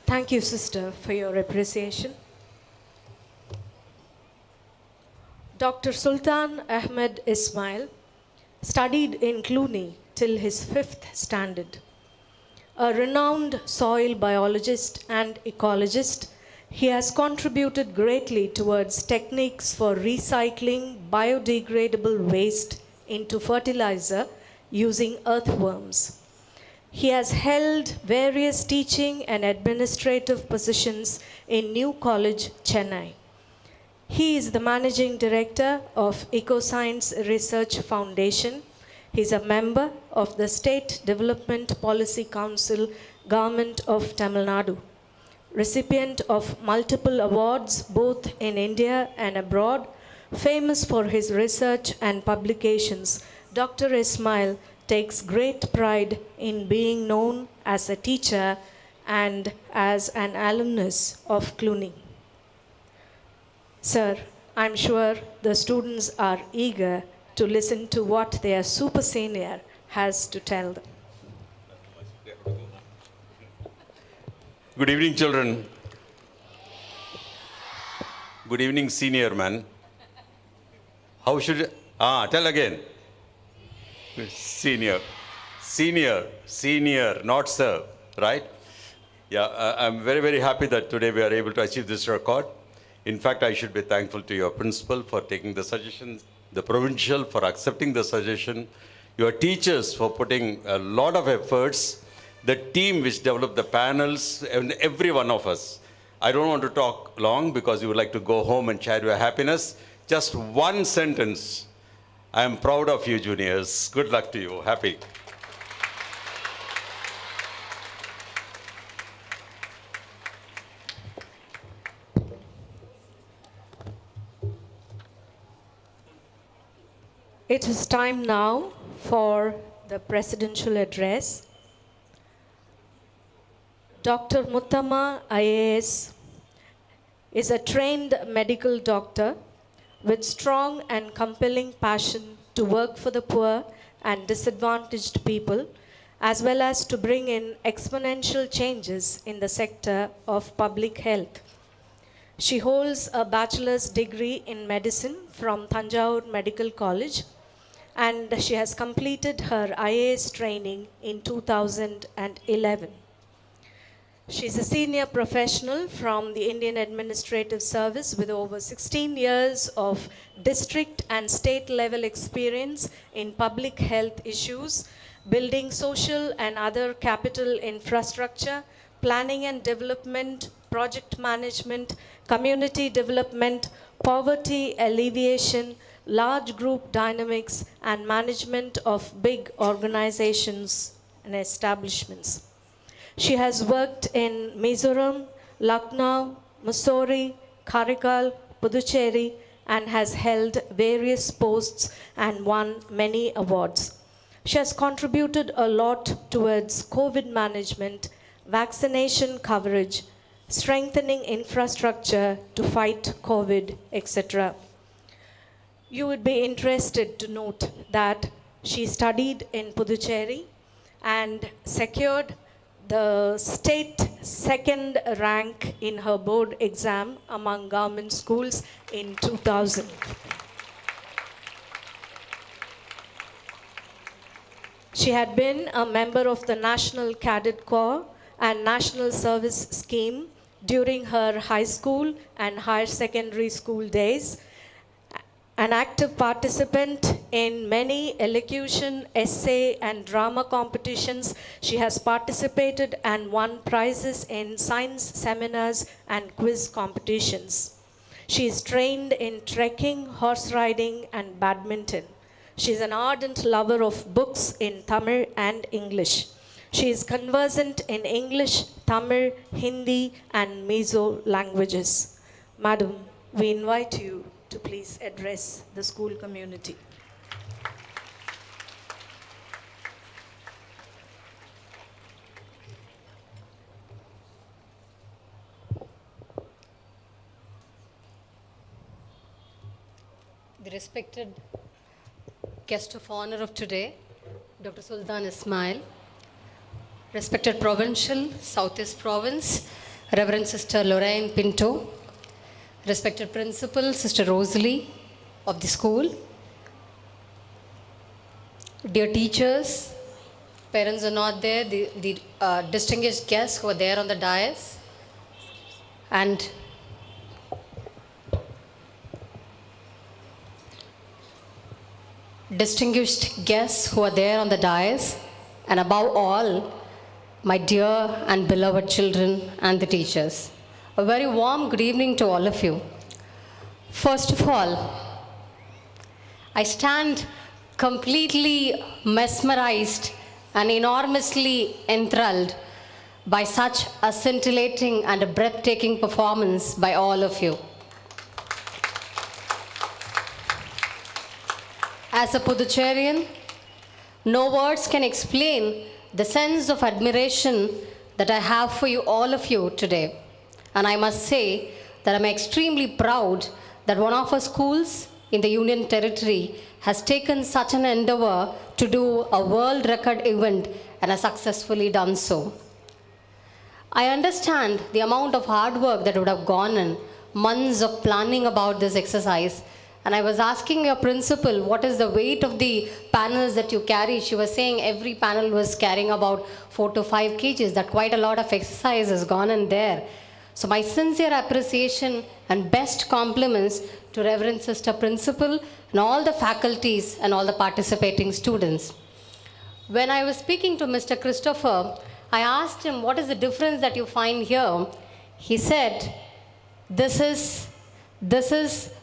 Thank you, sister, for your appreciation. Dr. Sultan Ahmed Ismail studied in Cluny till his 5th standard. A renowned soil biologist and ecologist, he has contributed greatly towards techniques for recycling biodegradable waste into fertilizer using earthworms. He has held various teaching and administrative positions in New College, Chennai. He is the managing director of Ecoscience Research Foundation. He is a member of the State Development Policy Council, Government of Tamil Nadu. Recipient of multiple awards both in India and abroad, famous for his research and publications, Dr. Ismail takes great pride in being known as a teacher and as an alumnus of Cluny. Sir, I'm sure the students are eager to listen to what their super senior has to tell them. Good evening, children. Good evening, senior man. How should tell again. Senior, not sir, right? Yeah, I'm very, very happy that today we are able to achieve this record. In fact, I should be thankful to your principal for taking the suggestion, the provincial for accepting the suggestion, your teachers for putting a lot of efforts, the team which developed the panels, and every one of us. I don't want to talk long because you would like to go home and share your happiness. Just one sentence. I am proud of you, juniors. Good luck to you. Happy. It is time now for the presidential address. Dr. Muthamma IAS is a trained medical doctor with strong and compelling passion to work for the poor and disadvantaged people, as well as to bring in exponential changes in the sector of public health. She holds a bachelor's degree in medicine from Thanjavur Medical College and she has completed her IAS training in 2011. She is a senior professional from the Indian Administrative Service with over 16 years of district and state level experience in public health issues, building social and other capital infrastructure, planning and development, project management, community development, poverty alleviation, large group dynamics, and management of big organizations and establishments. She has worked in Mizoram, Lucknow, Mussoorie, Karaikal, Puducherry, and has held various posts and won many awards. She has contributed a lot towards COVID management, vaccination coverage, strengthening infrastructure to fight COVID, etc. You would be interested to note that she studied in Puducherry and secured the state second rank in her board exam among government schools in 2000. She had been a member of the National Cadet Corps and National Service Scheme during her high school and higher secondary school days, an active participant in many elocution, essay, and drama competitions. She has participated and won prizes in science seminars and quiz competitions. She is trained in trekking, horse riding, and badminton. She is an ardent lover of books in Tamil and English. She is conversant in English, Tamil, Hindi, and Mizo languages. Madam, we invite you to please address the school community. The respected guest of honor of today, Dr. Sultan Ismail, respected Provincial, Southeast Province, Reverend Sister Lorraine Pinto, respected Principal, Sister Rosalie of the school, dear teachers, parents are not there, the distinguished guests who are there on the dais, and distinguished guests who are there on the dais, and above all, my dear and beloved children and the teachers. A very warm good evening to all of you. First of all, I stand completely mesmerized and enormously enthralled by such a scintillating and a breathtaking performance by all of you. As a Puducherrian, no words can explain the sense of admiration that I have for you, all of you today. And I must say that I'm extremely proud that one of our schools in the Union Territory has taken such an endeavor to do a world record event and has successfully done so. I understand the amount of hard work that would have gone in, months of planning about this exercise. And I was asking your principal, what is the weight of the panels that you carry? She was saying every panel was carrying about 4 to 5 kgs, that quite a lot of exercise has gone in there. So my sincere appreciation and best compliments to Reverend Sister Principal and all the faculties and all the participating students. When I was speaking to Mr. Christopher, I asked him, what is the difference that you find here? He said, this is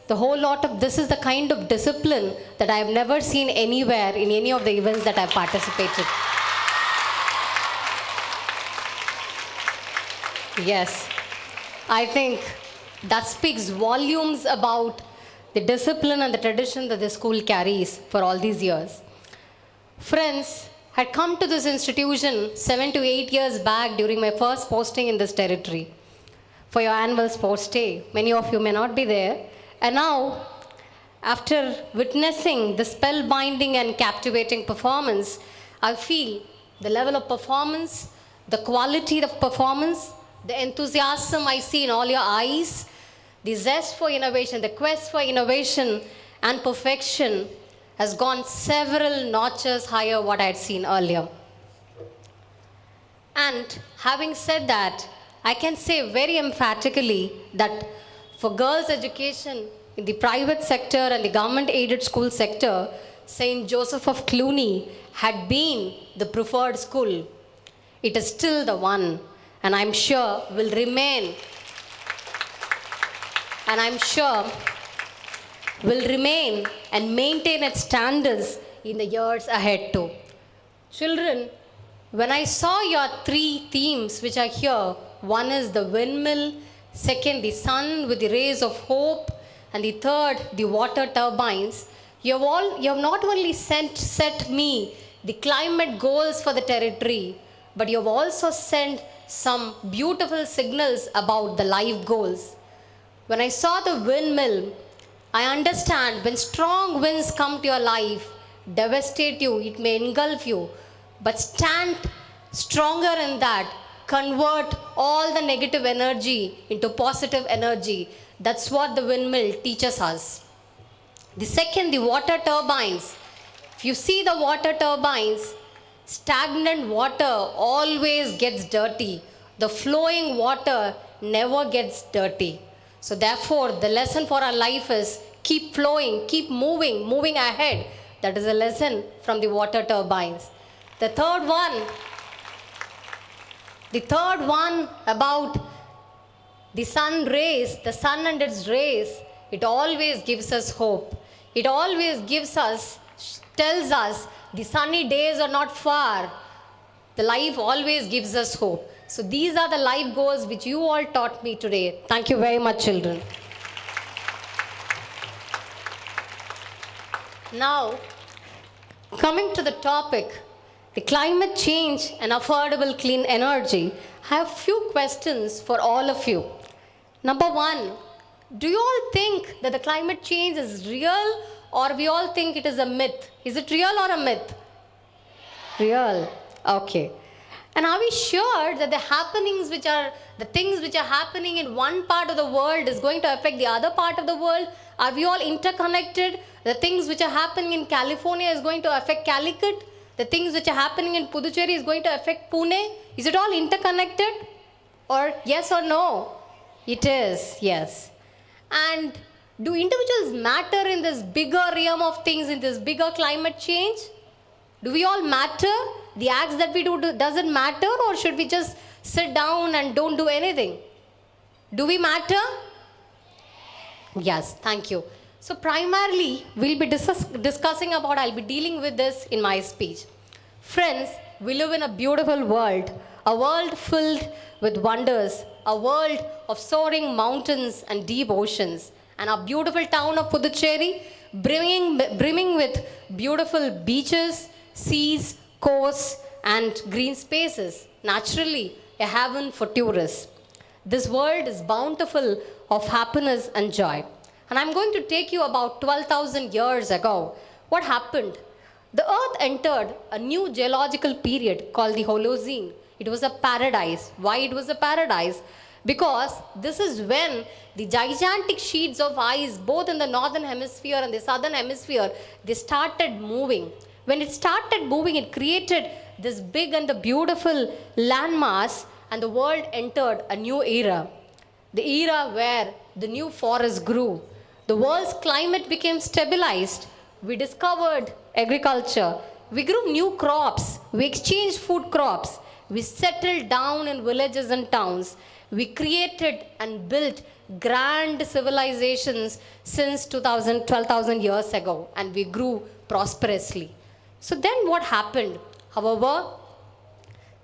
the kind of discipline that I have never seen anywhere in any of the events that I've participated. Yes, I think that speaks volumes about the discipline and the tradition that the school carries for all these years. Friends, I had come to this institution 7 to 8 years back during my first posting in this territory for your annual sports day. Many of you may not be there. And now, after witnessing the spellbinding and captivating performance, I feel the level of performance, the quality of performance, the enthusiasm I see in all your eyes, the zest for innovation, the quest for innovation and perfection has gone several notches higher what I had seen earlier. And having said that, I can say very emphatically that for girls' education in the private sector and the government-aided school sector, St. Joseph of Cluny had been the preferred school. It is still the one, and I'm sure will remain, and maintain its standards in the years ahead too. Children, when I saw your three themes which are here, one is the windmill, second the sun with the rays of hope, and the third the water turbines, you have not only set me the climate goals for the territory, but you have also sent some beautiful signals about the life goals. When I saw the windmill, I understand when strong winds come to your life, devastate you, it may engulf you, but stand stronger in that, convert all the negative energy into positive energy. That's what the windmill teaches us. The second, the water turbines. If you see the water turbines, stagnant water always gets dirty. The flowing water never gets dirty. So therefore, the lesson for our life is keep flowing, keep moving ahead. That is a lesson from the water turbines. The third one about the sun rays, the sun and its rays, it always gives us hope. It always tells us the sunny days are not far. The life always gives us hope. So these are the life goals which you all taught me today. Thank you very much, children. Now, coming to the topic, the climate change and affordable clean energy, I have few questions for all of you. Number one, do you all think that the climate change is real, or we all think it is a myth? Is it real or a myth? Real. Okay. And are we sure that the things which are happening in one part of the world is going to affect the other part of the world? Are we all interconnected? The things which are happening in California is going to affect Calicut. The things which are happening in Pondicherry is going to affect Pune. Is it all interconnected? Or yes or no? It is, yes. And do individuals matter in this bigger realm of things, in this bigger climate change? Do we all matter? The acts that we do, doesn't matter, or should we just sit down and don't do anything? Do we matter? Yes, thank you. So primarily, we'll be discussing about, I'll be dealing with this in my speech. Friends, we live in a beautiful world, a world filled with wonders, a world of soaring mountains and deep oceans, and our beautiful town of Pondicherry, brimming with beautiful beaches, seas, coasts, and green spaces. Naturally, a haven for tourists. This world is bountiful of happiness and joy. And I'm going to take you about 12,000 years ago. What happened? The earth entered a new geological period called the Holocene. It was a paradise. Why it was a paradise? Because this is when the gigantic sheets of ice, both in the northern hemisphere and the southern hemisphere, they started moving. When it started moving, it created this big and the beautiful landmass, and the world entered a new era. The era where the new forests grew. The world's climate became stabilized. We discovered agriculture. We grew new crops. We exchanged food crops. We settled down in villages and towns. We created and built grand civilizations since 12,000 years ago, and we grew prosperously. So then what happened? However,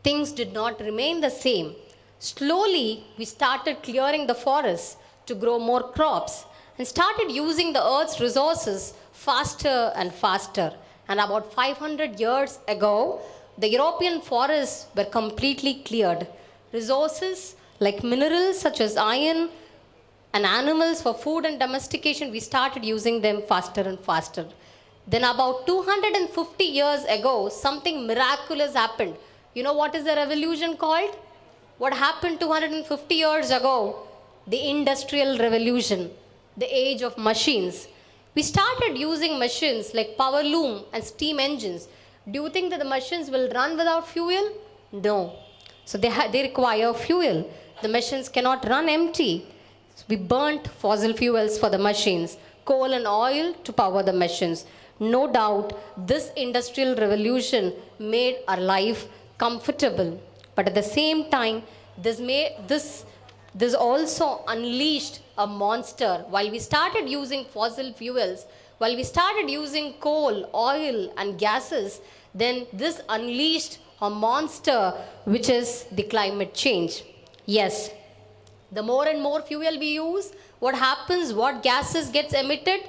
things did not remain the same. Slowly, we started clearing the forests to grow more crops and started using the earth's resources faster and faster. And about 500 years ago, the European forests were completely cleared. Resources like minerals such as iron and animals for food and domestication, we started using them faster and faster. Then about 250 years ago, something miraculous happened. You know what is the revolution called? What happened 250 years ago? The Industrial Revolution, the age of machines. We started using machines like power loom and steam engines. Do you think that the machines will run without fuel? No. So they require fuel. The machines cannot run empty. We burnt fossil fuels for the machines, coal and oil to power the machines. No doubt, this industrial revolution made our life comfortable. But at the same time, this also unleashed a monster. While we started using fossil fuels, while we started using coal, oil, and gases, then this unleashed a monster, which is the climate change. Yes, the more and more fuel we use, what happens? What gases gets emitted?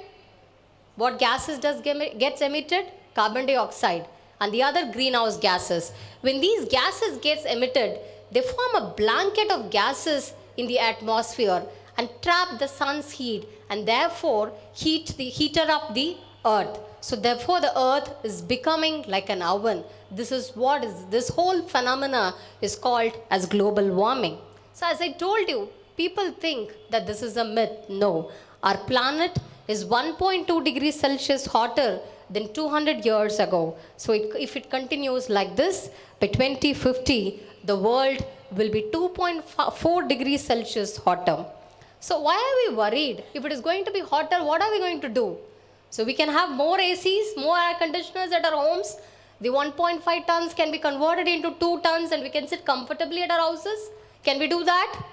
What gases gets emitted? Carbon dioxide and the other greenhouse gases. When these gases gets emitted, they form a blanket of gases in the atmosphere and trap the sun's heat and therefore heater up the earth. So therefore the earth is becoming like an oven. This whole phenomena is called as global warming. So as I told you, people think that this is a myth. No, our planet is 1.2 degrees Celsius hotter than 200 years ago. So if it continues like this, by 2050, the world will be 2.4 degrees Celsius hotter. So why are we worried? If it is going to be hotter, what are we going to do? So we can have more ACs, more air conditioners at our homes. The 1.5 tons can be converted into 2 tons and we can sit comfortably at our houses. Can we do that?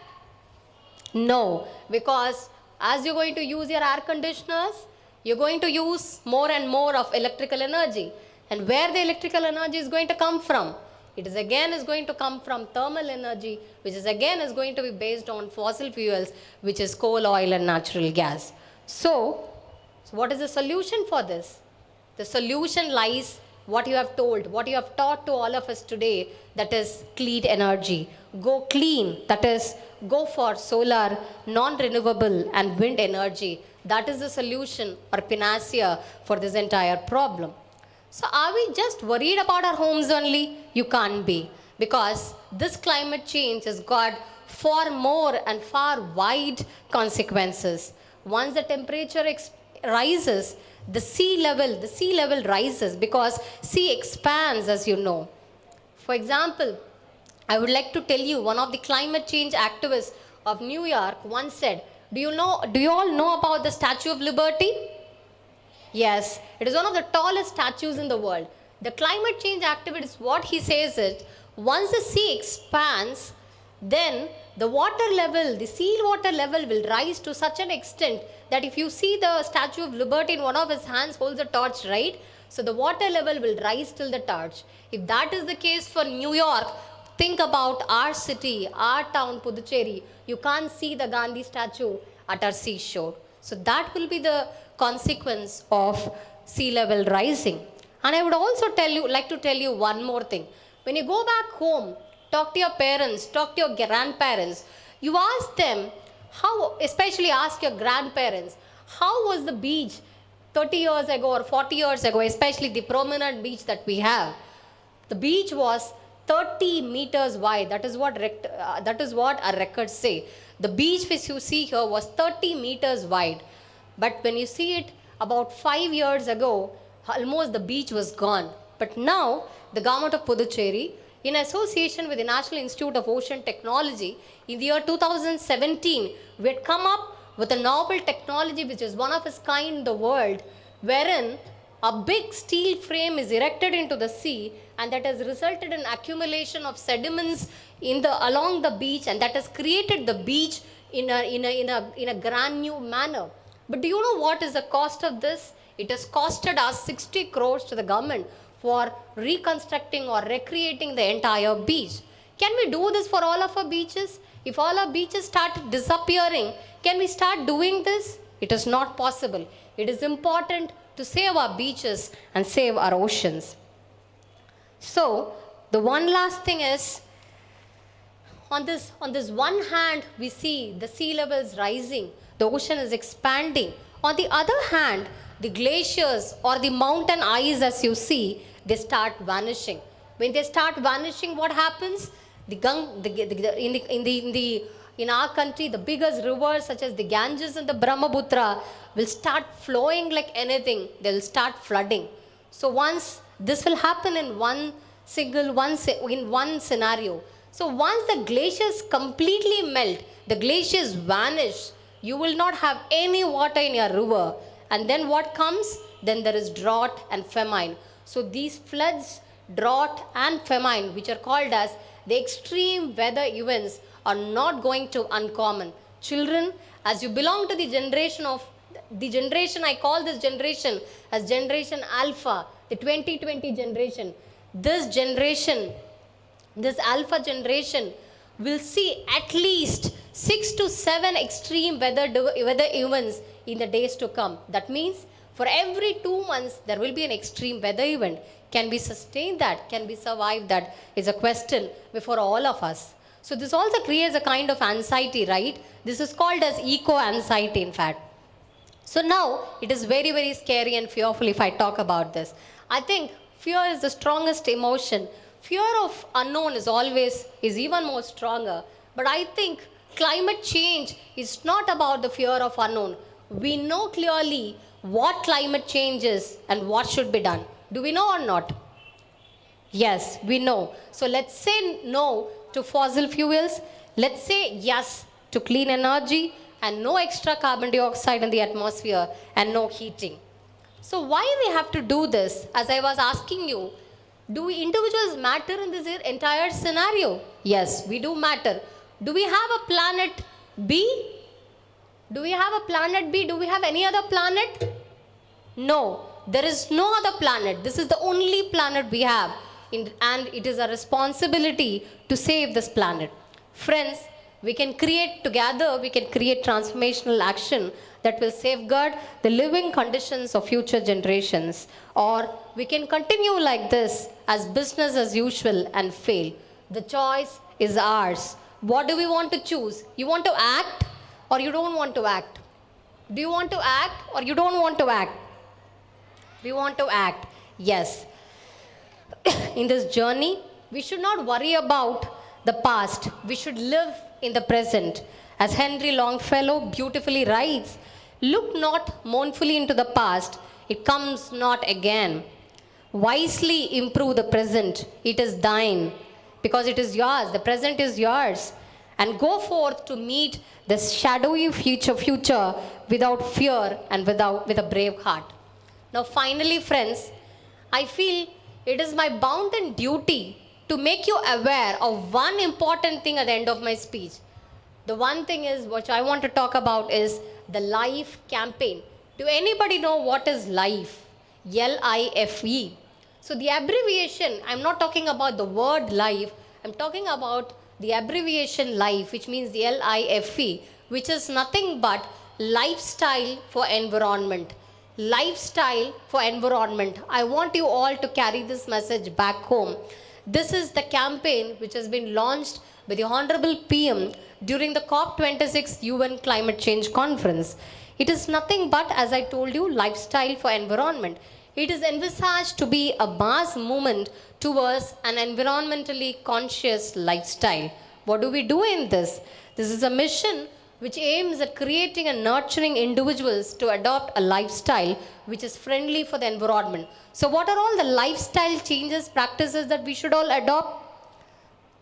No, because as you're going to use your air conditioners, you're going to use more and more of electrical energy. And where the electrical energy is going to come from? It is going to come from thermal energy, which is going to be based on fossil fuels, which is coal, oil, and natural gas. So what is the solution for this? The solution lies what you have told, what you have taught to all of us today, that is clean energy. Go clean, that is go for solar, non-renewable and wind energy. That is the solution or panacea for this entire problem. So are we just worried about our homes only? You can't be, because this climate change has got far more and far wide consequences. Once the temperature rises, the sea level rises because sea expands, as you know. For example, I would like to tell you, one of the climate change activists of New York once said, do you all know about the Statue of Liberty? Yes, it is one of the tallest statues in the world. The climate change activist, what he says is, once the sea expands, then the water level, the sea water level will rise to such an extent that if you see the Statue of Liberty in one of his hands holds a torch, right? So the water level will rise till the torch. If that is the case for New York, think about our city, our town, Pondicherry. You can't see the Gandhi statue at our seashore. So that will be the consequence of sea level rising. And I would also like to tell you one more thing. When you go back home, talk to your parents, talk to your grandparents. You ask them, especially ask your grandparents, how was the beach 30 years ago or 40 years ago, especially the prominent beach that we have. The beach was 30 meters wide. That is what our records say. The beach which you see here was 30 meters wide. But when you see it about 5 years ago, almost the beach was gone. But now, the government of Pondicherry, in association with the National Institute of Ocean Technology, in the year 2017, we had come up with a novel technology which is one of its kind in the world, wherein a big steel frame is erected into the sea, and that has resulted in accumulation of sediments along the beach, and that has created the beach in a brand new manner. But do you know what is the cost of this? It has costed us 60 crores to the government for reconstructing or recreating the entire beach. Can we do this for all of our beaches? If all our beaches start disappearing, can we start doing this? It is not possible. It is important to save our beaches and save our oceans. So, the one last thing is, on this one hand, we see the sea levels rising, the ocean is expanding. On the other hand, the glaciers or the mountain ice, as you see, they start vanishing. When they start vanishing, what happens? In the in our country, the biggest rivers such as the Ganges and the Brahmaputra will start flowing like anything. They'll start flooding. So once this will happen in one scenario. So once the glaciers completely melt, the glaciers vanish, you will not have any water in your river. And then what comes? Then there is drought and famine. So these floods, drought and famine, which are called as the extreme weather events, are not going to uncommon. Children, as you belong to the generation, I call this generation as Generation Alpha, the 2020 generation. This Alpha generation will see at least 6 to 7 extreme weather events in the days to come. That means for every 2 months, there will be an extreme weather event. Can we sustain that? Can we survive that? Is a question before all of us. So this also creates a kind of anxiety, right? This is called as eco-anxiety, in fact. So now it is very, very scary and fearful if I talk about this. I think fear is the strongest emotion. Fear of unknown is even more stronger. But I think climate change is not about the fear of unknown. We know clearly what climate change is and what should be done. Do we know or not? Yes, we know. So let's say no to fossil fuels. Let's say yes to clean energy and no extra carbon dioxide in the atmosphere and no heating. So why we have to do this? As I was asking you, do individuals matter in this entire scenario? Yes, we do matter. Do we have a planet B? Do we have a planet B? Do we have any other planet? No, there is no other planet. This is the only planet we have. And it is our responsibility to save this planet. Friends, we can create transformational action that will safeguard the living conditions of future generations. Or we can continue like this as business as usual and fail. The choice is ours. What do we want to choose? You want to act or you don't want to act? Do you want to act or you don't want to act? We want to act. Yes. In this journey, we should not worry about the past. We should live in the present. As Henry Longfellow beautifully writes, look not mournfully into the past, it comes not again. Wisely improve the present, it is thine, because it is yours, the present is yours. And go forth to meet the shadowy future without fear and with a brave heart. Now finally, friends, I feel it is my bounden duty to make you aware of one important thing at the end of my speech. The one thing is, which I want to talk about, is the LIFE campaign. Do anybody know what is LIFE? L-I-F-E. So the abbreviation, I'm not talking about the word life, I'm talking about the abbreviation LIFE, which means the L-I-F-E, which is nothing but lifestyle for environment. Lifestyle for environment. I want you all to carry this message back home. This is the campaign which has been launched by the Honorable PM during the COP26 UN Climate Change Conference. It is nothing but, as I told you, lifestyle for environment. It is envisaged to be a mass movement towards an environmentally conscious lifestyle. What do we do in this? This is a mission which aims at creating and nurturing individuals to adopt a lifestyle which is friendly for the environment. So what are all the lifestyle changes, practices that we should all adopt?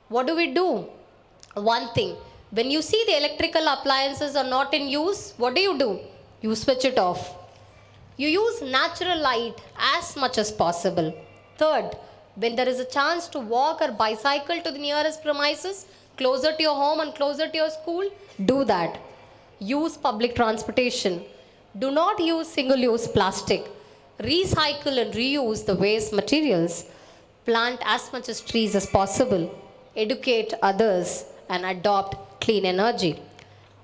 What do? One thing, when you see the electrical appliances are not in use, what do? You switch it off. You use natural light as much as possible. Third, when there is a chance to walk or bicycle to the nearest premises, closer to your home and closer to your school, do that. Use public transportation. Do not use single-use plastic. Recycle and reuse the waste materials. Plant as much as trees as possible. Educate others and adopt clean energy.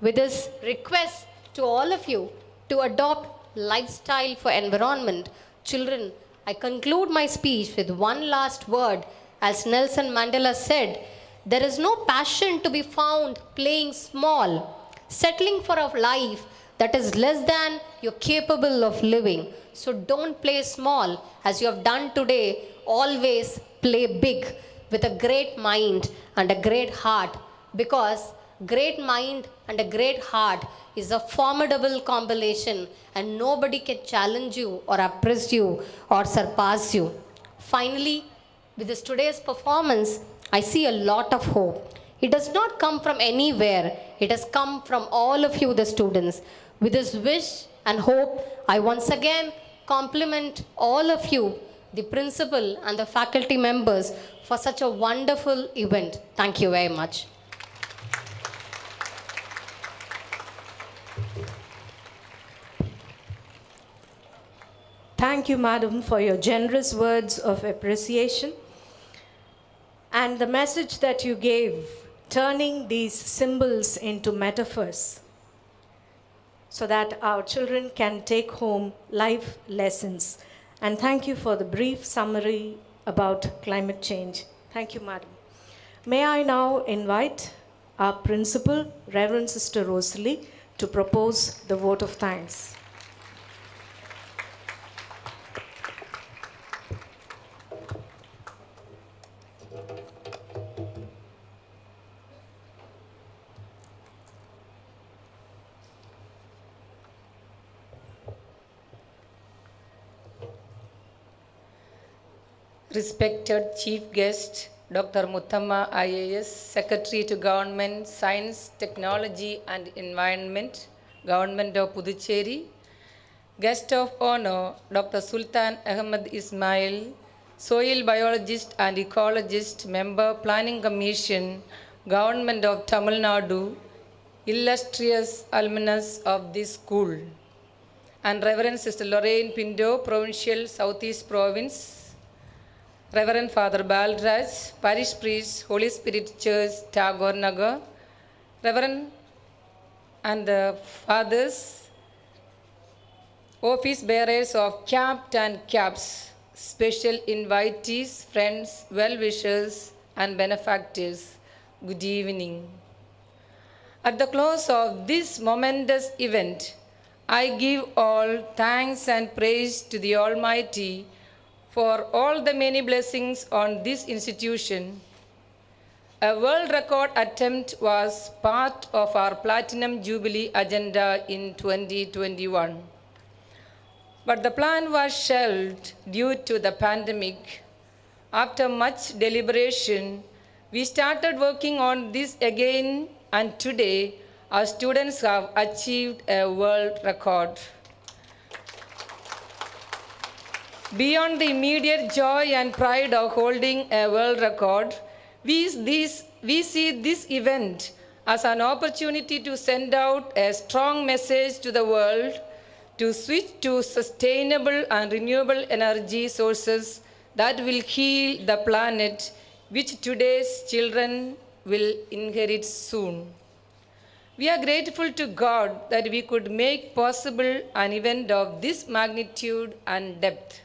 With this request to all of you to adopt lifestyle for environment, children, I conclude my speech with one last word. As Nelson Mandela said, there is no passion to be found playing small, settling for a life that is less than you're capable of living. So don't play small as you have done today. Always play big with a great mind and a great heart, because great mind and a great heart is a formidable combination, and nobody can challenge you or oppress you or surpass you. Finally, with this today's performance, I see a lot of hope. It does not come from anywhere. It has come from all of you, the students. With this wish and hope, I once again compliment all of you, the principal and the faculty members, for such a wonderful event. Thank you very much. Thank you, madam, for your generous words of appreciation and the message that you gave, turning these symbols into metaphors so that our children can take home life lessons. And thank you for the brief summary about climate change. Thank you, madam. May I now invite our principal, Reverend Sister Rosalie, to propose the vote of thanks. Respected Chief Guest, Dr. Muthamma IAS, Secretary to Government, Science, Technology and Environment, Government of Puducherry. Guest of Honor, Dr. Sultan Ahmed Ismail, Soil Biologist and Ecologist, Member, Planning Commission, Government of Tamil Nadu, illustrious alumnus of this school. And Reverend Sister Lorraine Pinto, Provincial Southeast Province, Reverend Father Balraj, Parish Priest, Holy Spirit Church, Tagore Nagar, Reverend and the Fathers, Office Bearers of CAPT and CAPS, special invitees, friends, well-wishers and benefactors, good evening. At the close of this momentous event, I give all thanks and praise to the Almighty for all the many blessings on this institution. A world record attempt was part of our Platinum Jubilee agenda in 2021. But the plan was shelved due to the pandemic. After much deliberation, we started working on this again, and today our students have achieved a world record. Beyond the immediate joy and pride of holding a world record, we see this event as an opportunity to send out a strong message to the world to switch to sustainable and renewable energy sources that will heal the planet, which today's children will inherit soon. We are grateful to God that we could make possible an event of this magnitude and depth.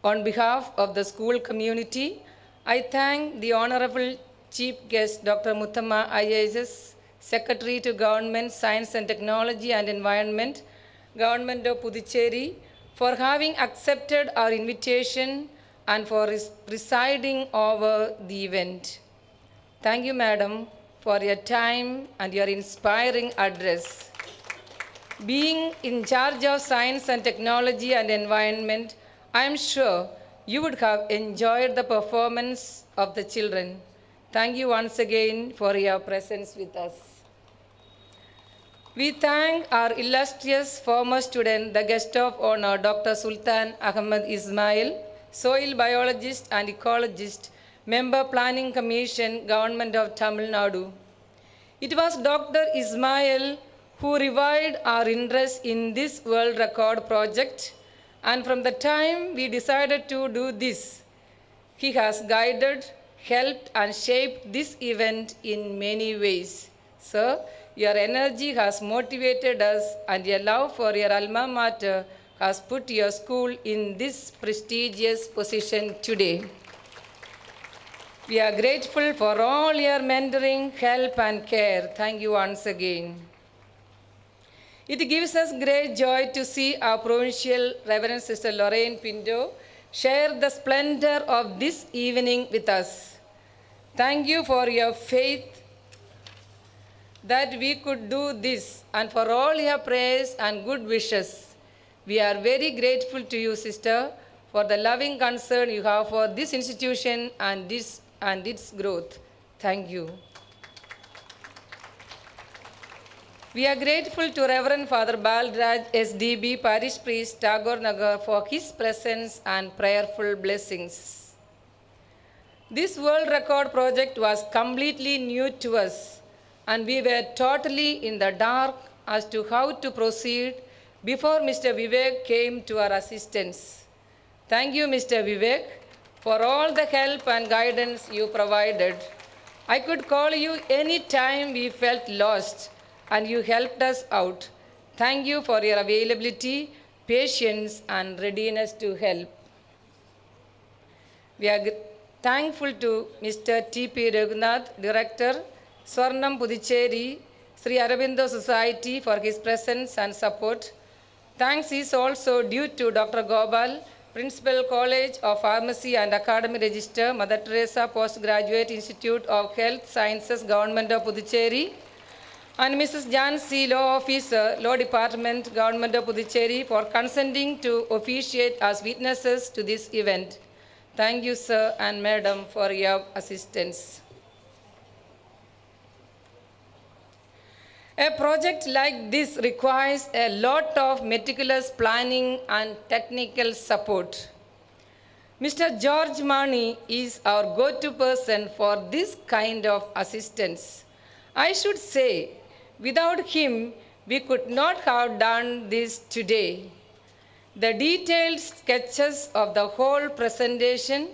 On behalf of the school community, I thank the Honorable Chief Guest, Dr. Muthamma IAS, Secretary to Government, Science and Technology and Environment, Government of Puducherry, for having accepted our invitation and for presiding over the event. Thank you, Madam, for your time and your inspiring address. Being in charge of Science and Technology and Environment, I am sure you would have enjoyed the performance of the children. Thank you once again for your presence with us. We thank our illustrious former student, the guest of honor, Dr. Sultan Ahmed Ismail, soil biologist and ecologist, Member Planning Commission, Government of Tamil Nadu. It was Dr. Ismail who revived our interest in this world record project. And from the time we decided to do this, he has guided, helped, and shaped this event in many ways. Sir, your energy has motivated us, and your love for your alma mater has put your school in this prestigious position today. We are grateful for all your mentoring, help, and care. Thank you once again. It gives us great joy to see our provincial Reverend Sister Lorraine Pinto share the splendor of this evening with us. Thank you for your faith that we could do this and for all your prayers and good wishes. We are very grateful to you, sister, for the loving concern you have for this institution and its growth. Thank you. We are grateful to Reverend Father Balraj SDB, Parish Priest, Tagore Nagar, for his presence and prayerful blessings. This world record project was completely new to us, and we were totally in the dark as to how to proceed before Mr. Vivek came to our assistance. Thank you, Mr. Vivek, for all the help and guidance you provided. I could call you any time we felt lost, and you helped us out. Thank you for your availability, patience, and readiness to help. We are thankful to Mr. T.P. Raghunath, Director, Swarnam Pondicherry, Sri Aurobindo Society, for his presence and support. Thanks is also due to Dr. Gopal, Principal College of Pharmacy and Academy Register, Mother Teresa Postgraduate Institute of Health Sciences, Government of Puducherry, and Mrs. Jansi, Law Officer, Law Department, Government of Puducherry, for consenting to officiate as witnesses to this event. Thank you, sir and madam, for your assistance. A project like this requires a lot of meticulous planning and technical support. Mr. George Mani is our go-to person for this kind of assistance. I should say, without him, we could not have done this today. The detailed sketches of the whole presentation,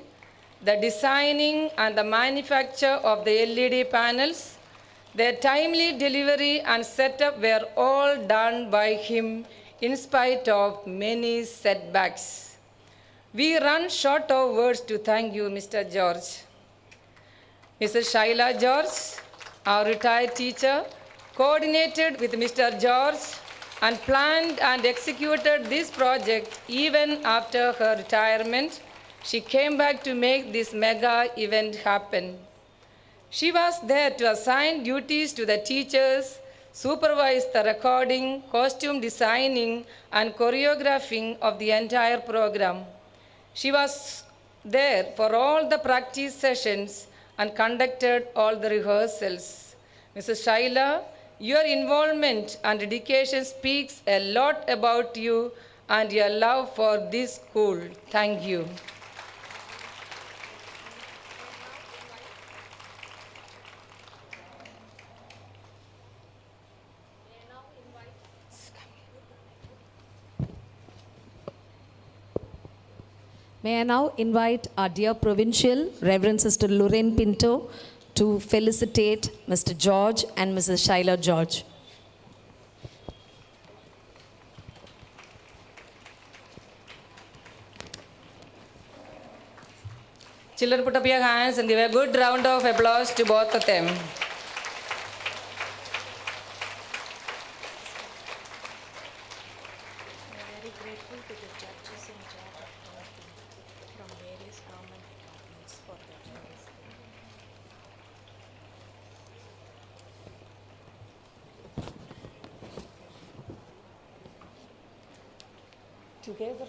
the designing and the manufacture of the LED panels, their timely delivery and setup were all done by him in spite of many setbacks. We run short of words to thank you, Mr. George. Mrs. Shaila George, our retired teacher, coordinated with Mr. George and planned and executed this project even after her retirement. She came back to make this mega event happen. She was there to assign duties to the teachers, supervise the recording, costume designing, and choreographing of the entire program. She was there for all the practice sessions and conducted all the rehearsals. Mrs. Shaila, your involvement and dedication speaks a lot about you and your love for this school. Thank you. May I now invite our dear Provincial, Reverend Sister Lorraine Pinto, to felicitate Mr. George and Mrs. Shaila George. Children, put up your hands and give a good round of applause to both of them. Together.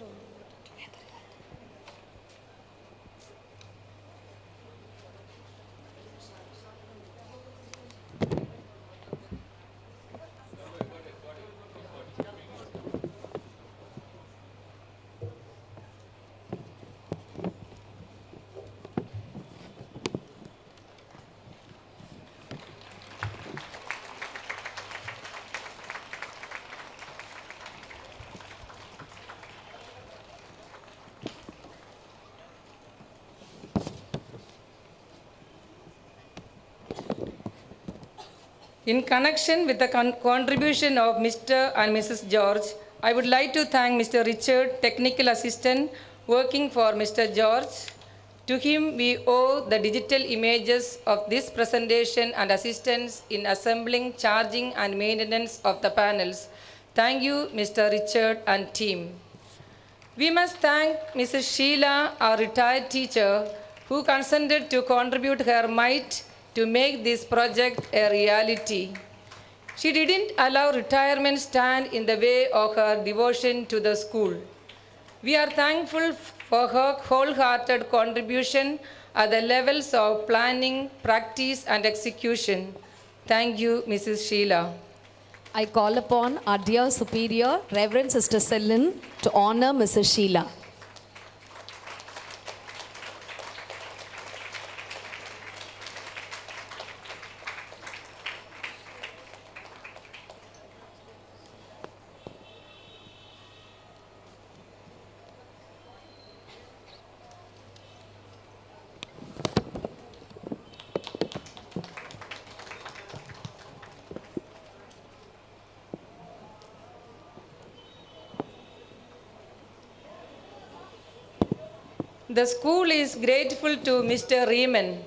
In connection with the contribution of Mr. and Mrs. George, I would like to thank Mr. Richard, technical assistant working for Mr. George. To him, we owe the digital images of this presentation and assistance in assembling, charging, and maintenance of the panels. Thank you, Mr. Richard and team. We must thank Mrs. Sheila, our retired teacher, who consented to contribute her mite to make this project a reality. She didn't allow retirement stand in the way of her devotion to the school. We are thankful for her wholehearted contribution at the levels of planning, practice, and execution. Thank you, Mrs. Sheila. I call upon our dear superior, Reverend Sister Selin, to honor Mrs. Sheila. The school is grateful to Mr. Riemann,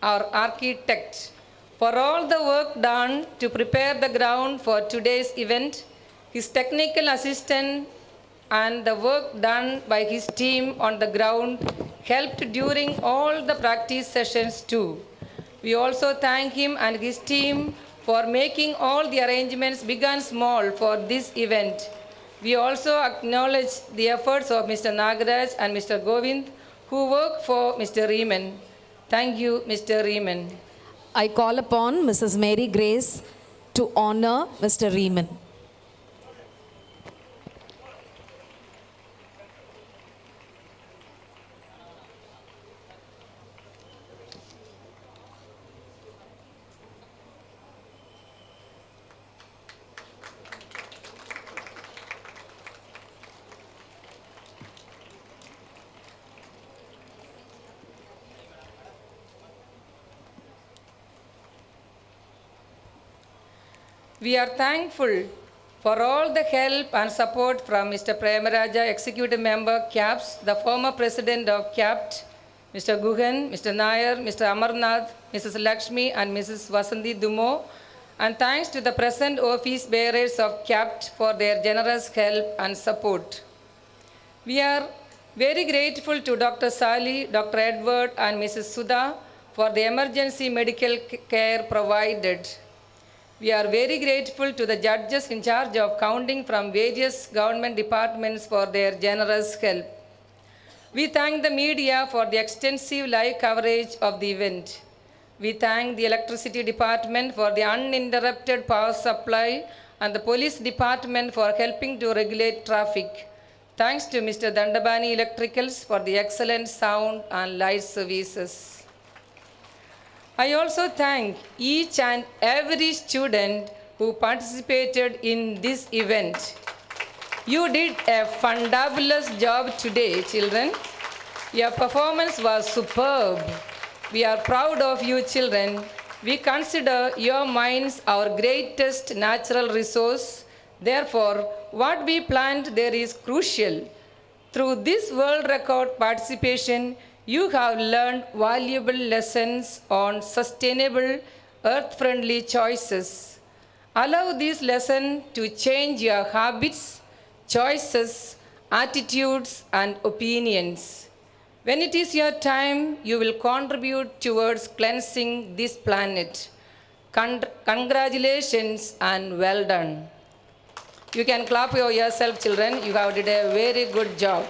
our architect, for all the work done to prepare the ground for today's event, his technical assistant and the work done by his team on the ground helped during all the practice sessions too. We also thank him and his team for making all the arrangements big and small for this event. We also acknowledge the efforts of Mr. Nagaraj and Mr. Govind who work for Mr. Riemann. Thank you, Mr. Riemann. I call upon Mrs. Mary Grace to honor Mr. Riemann. We are thankful for all the help and support from Mr. Premaraja, Executive Member, CAPS, the former President of CAPT, Mr. Guhan, Mr. Nair, Mr. Amarnath, Mrs. Lakshmi, and Mrs. Vasanthi Dumo, and thanks to the present office bearers of CAPT for their generous help and support. We are very grateful to Dr. Sali, Dr. Edward, and Mrs. Sudha for the emergency medical care provided. We are very grateful to the judges in charge of counting from various government departments for their generous help. We thank the media for the extensive live coverage of the event. We thank the electricity department for the uninterrupted power supply and the police department for helping to regulate traffic. Thanks to Mr. Dandabani Electricals for the excellent sound and light services. I also thank each and every student who participated in this event. You did a fabulous job today, children. Your performance was superb. We are proud of you, children. We consider your minds our greatest natural resource. Therefore, what we planned there is crucial. Through this world record participation, you have learned valuable lessons on sustainable, earth-friendly choices. Allow these lessons to change your habits, choices, attitudes, and opinions. When it is your time, you will contribute towards cleansing this planet. Congratulations and well done. You can clap for yourself, children. You have did a very good job.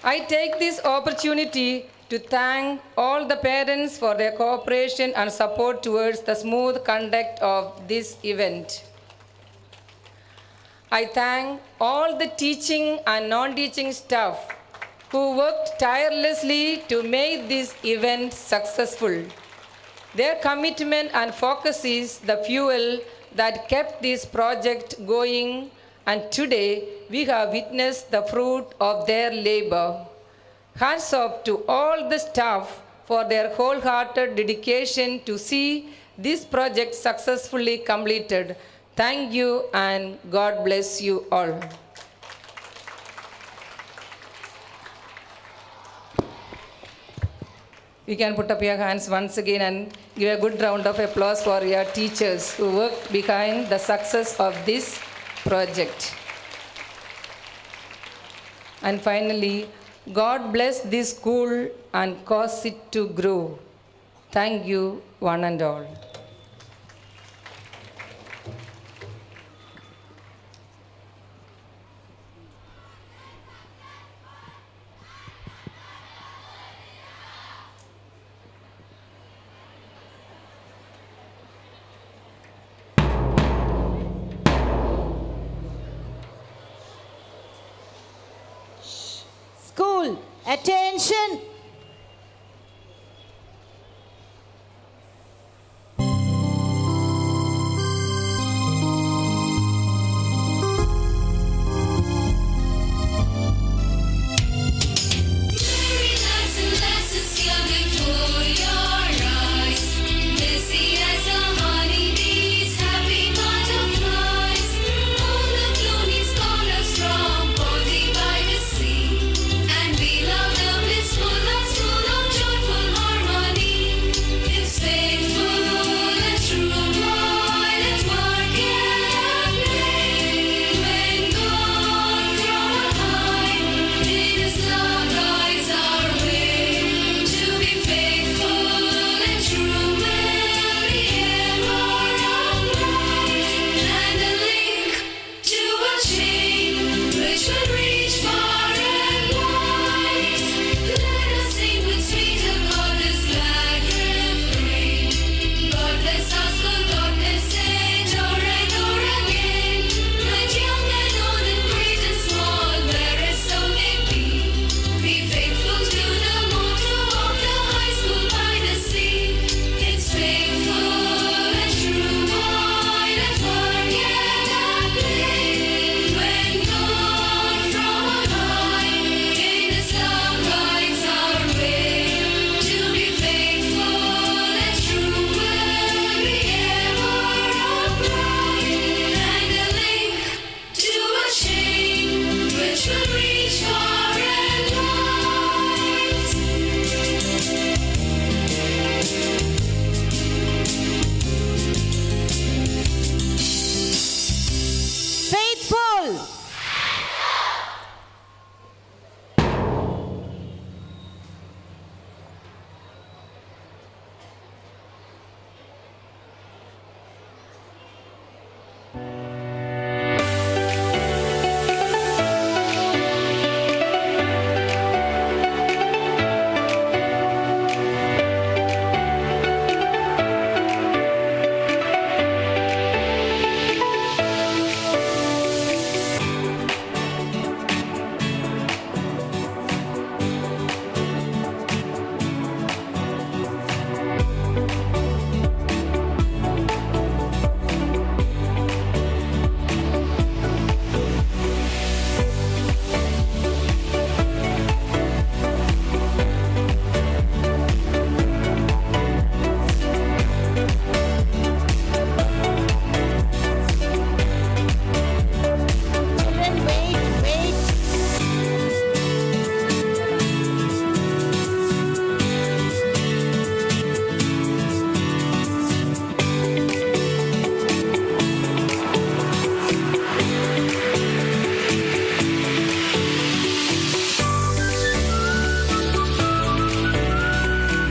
I take this opportunity to thank all the parents for their cooperation and support towards the smooth conduct of this event. I thank all the teaching and non-teaching staff who worked tirelessly to make this event successful. Their commitment and focus is the fuel that kept this project going, and today we have witnessed the fruit of their labor. Hats off to all the staff for their wholehearted dedication to see this project successfully completed. Thank you and God bless you all. You can put up your hands once again and give a good round of applause for your teachers who worked behind the success of this project. And finally, God bless this school and cause it to grow. Thank you one and all. School, attention.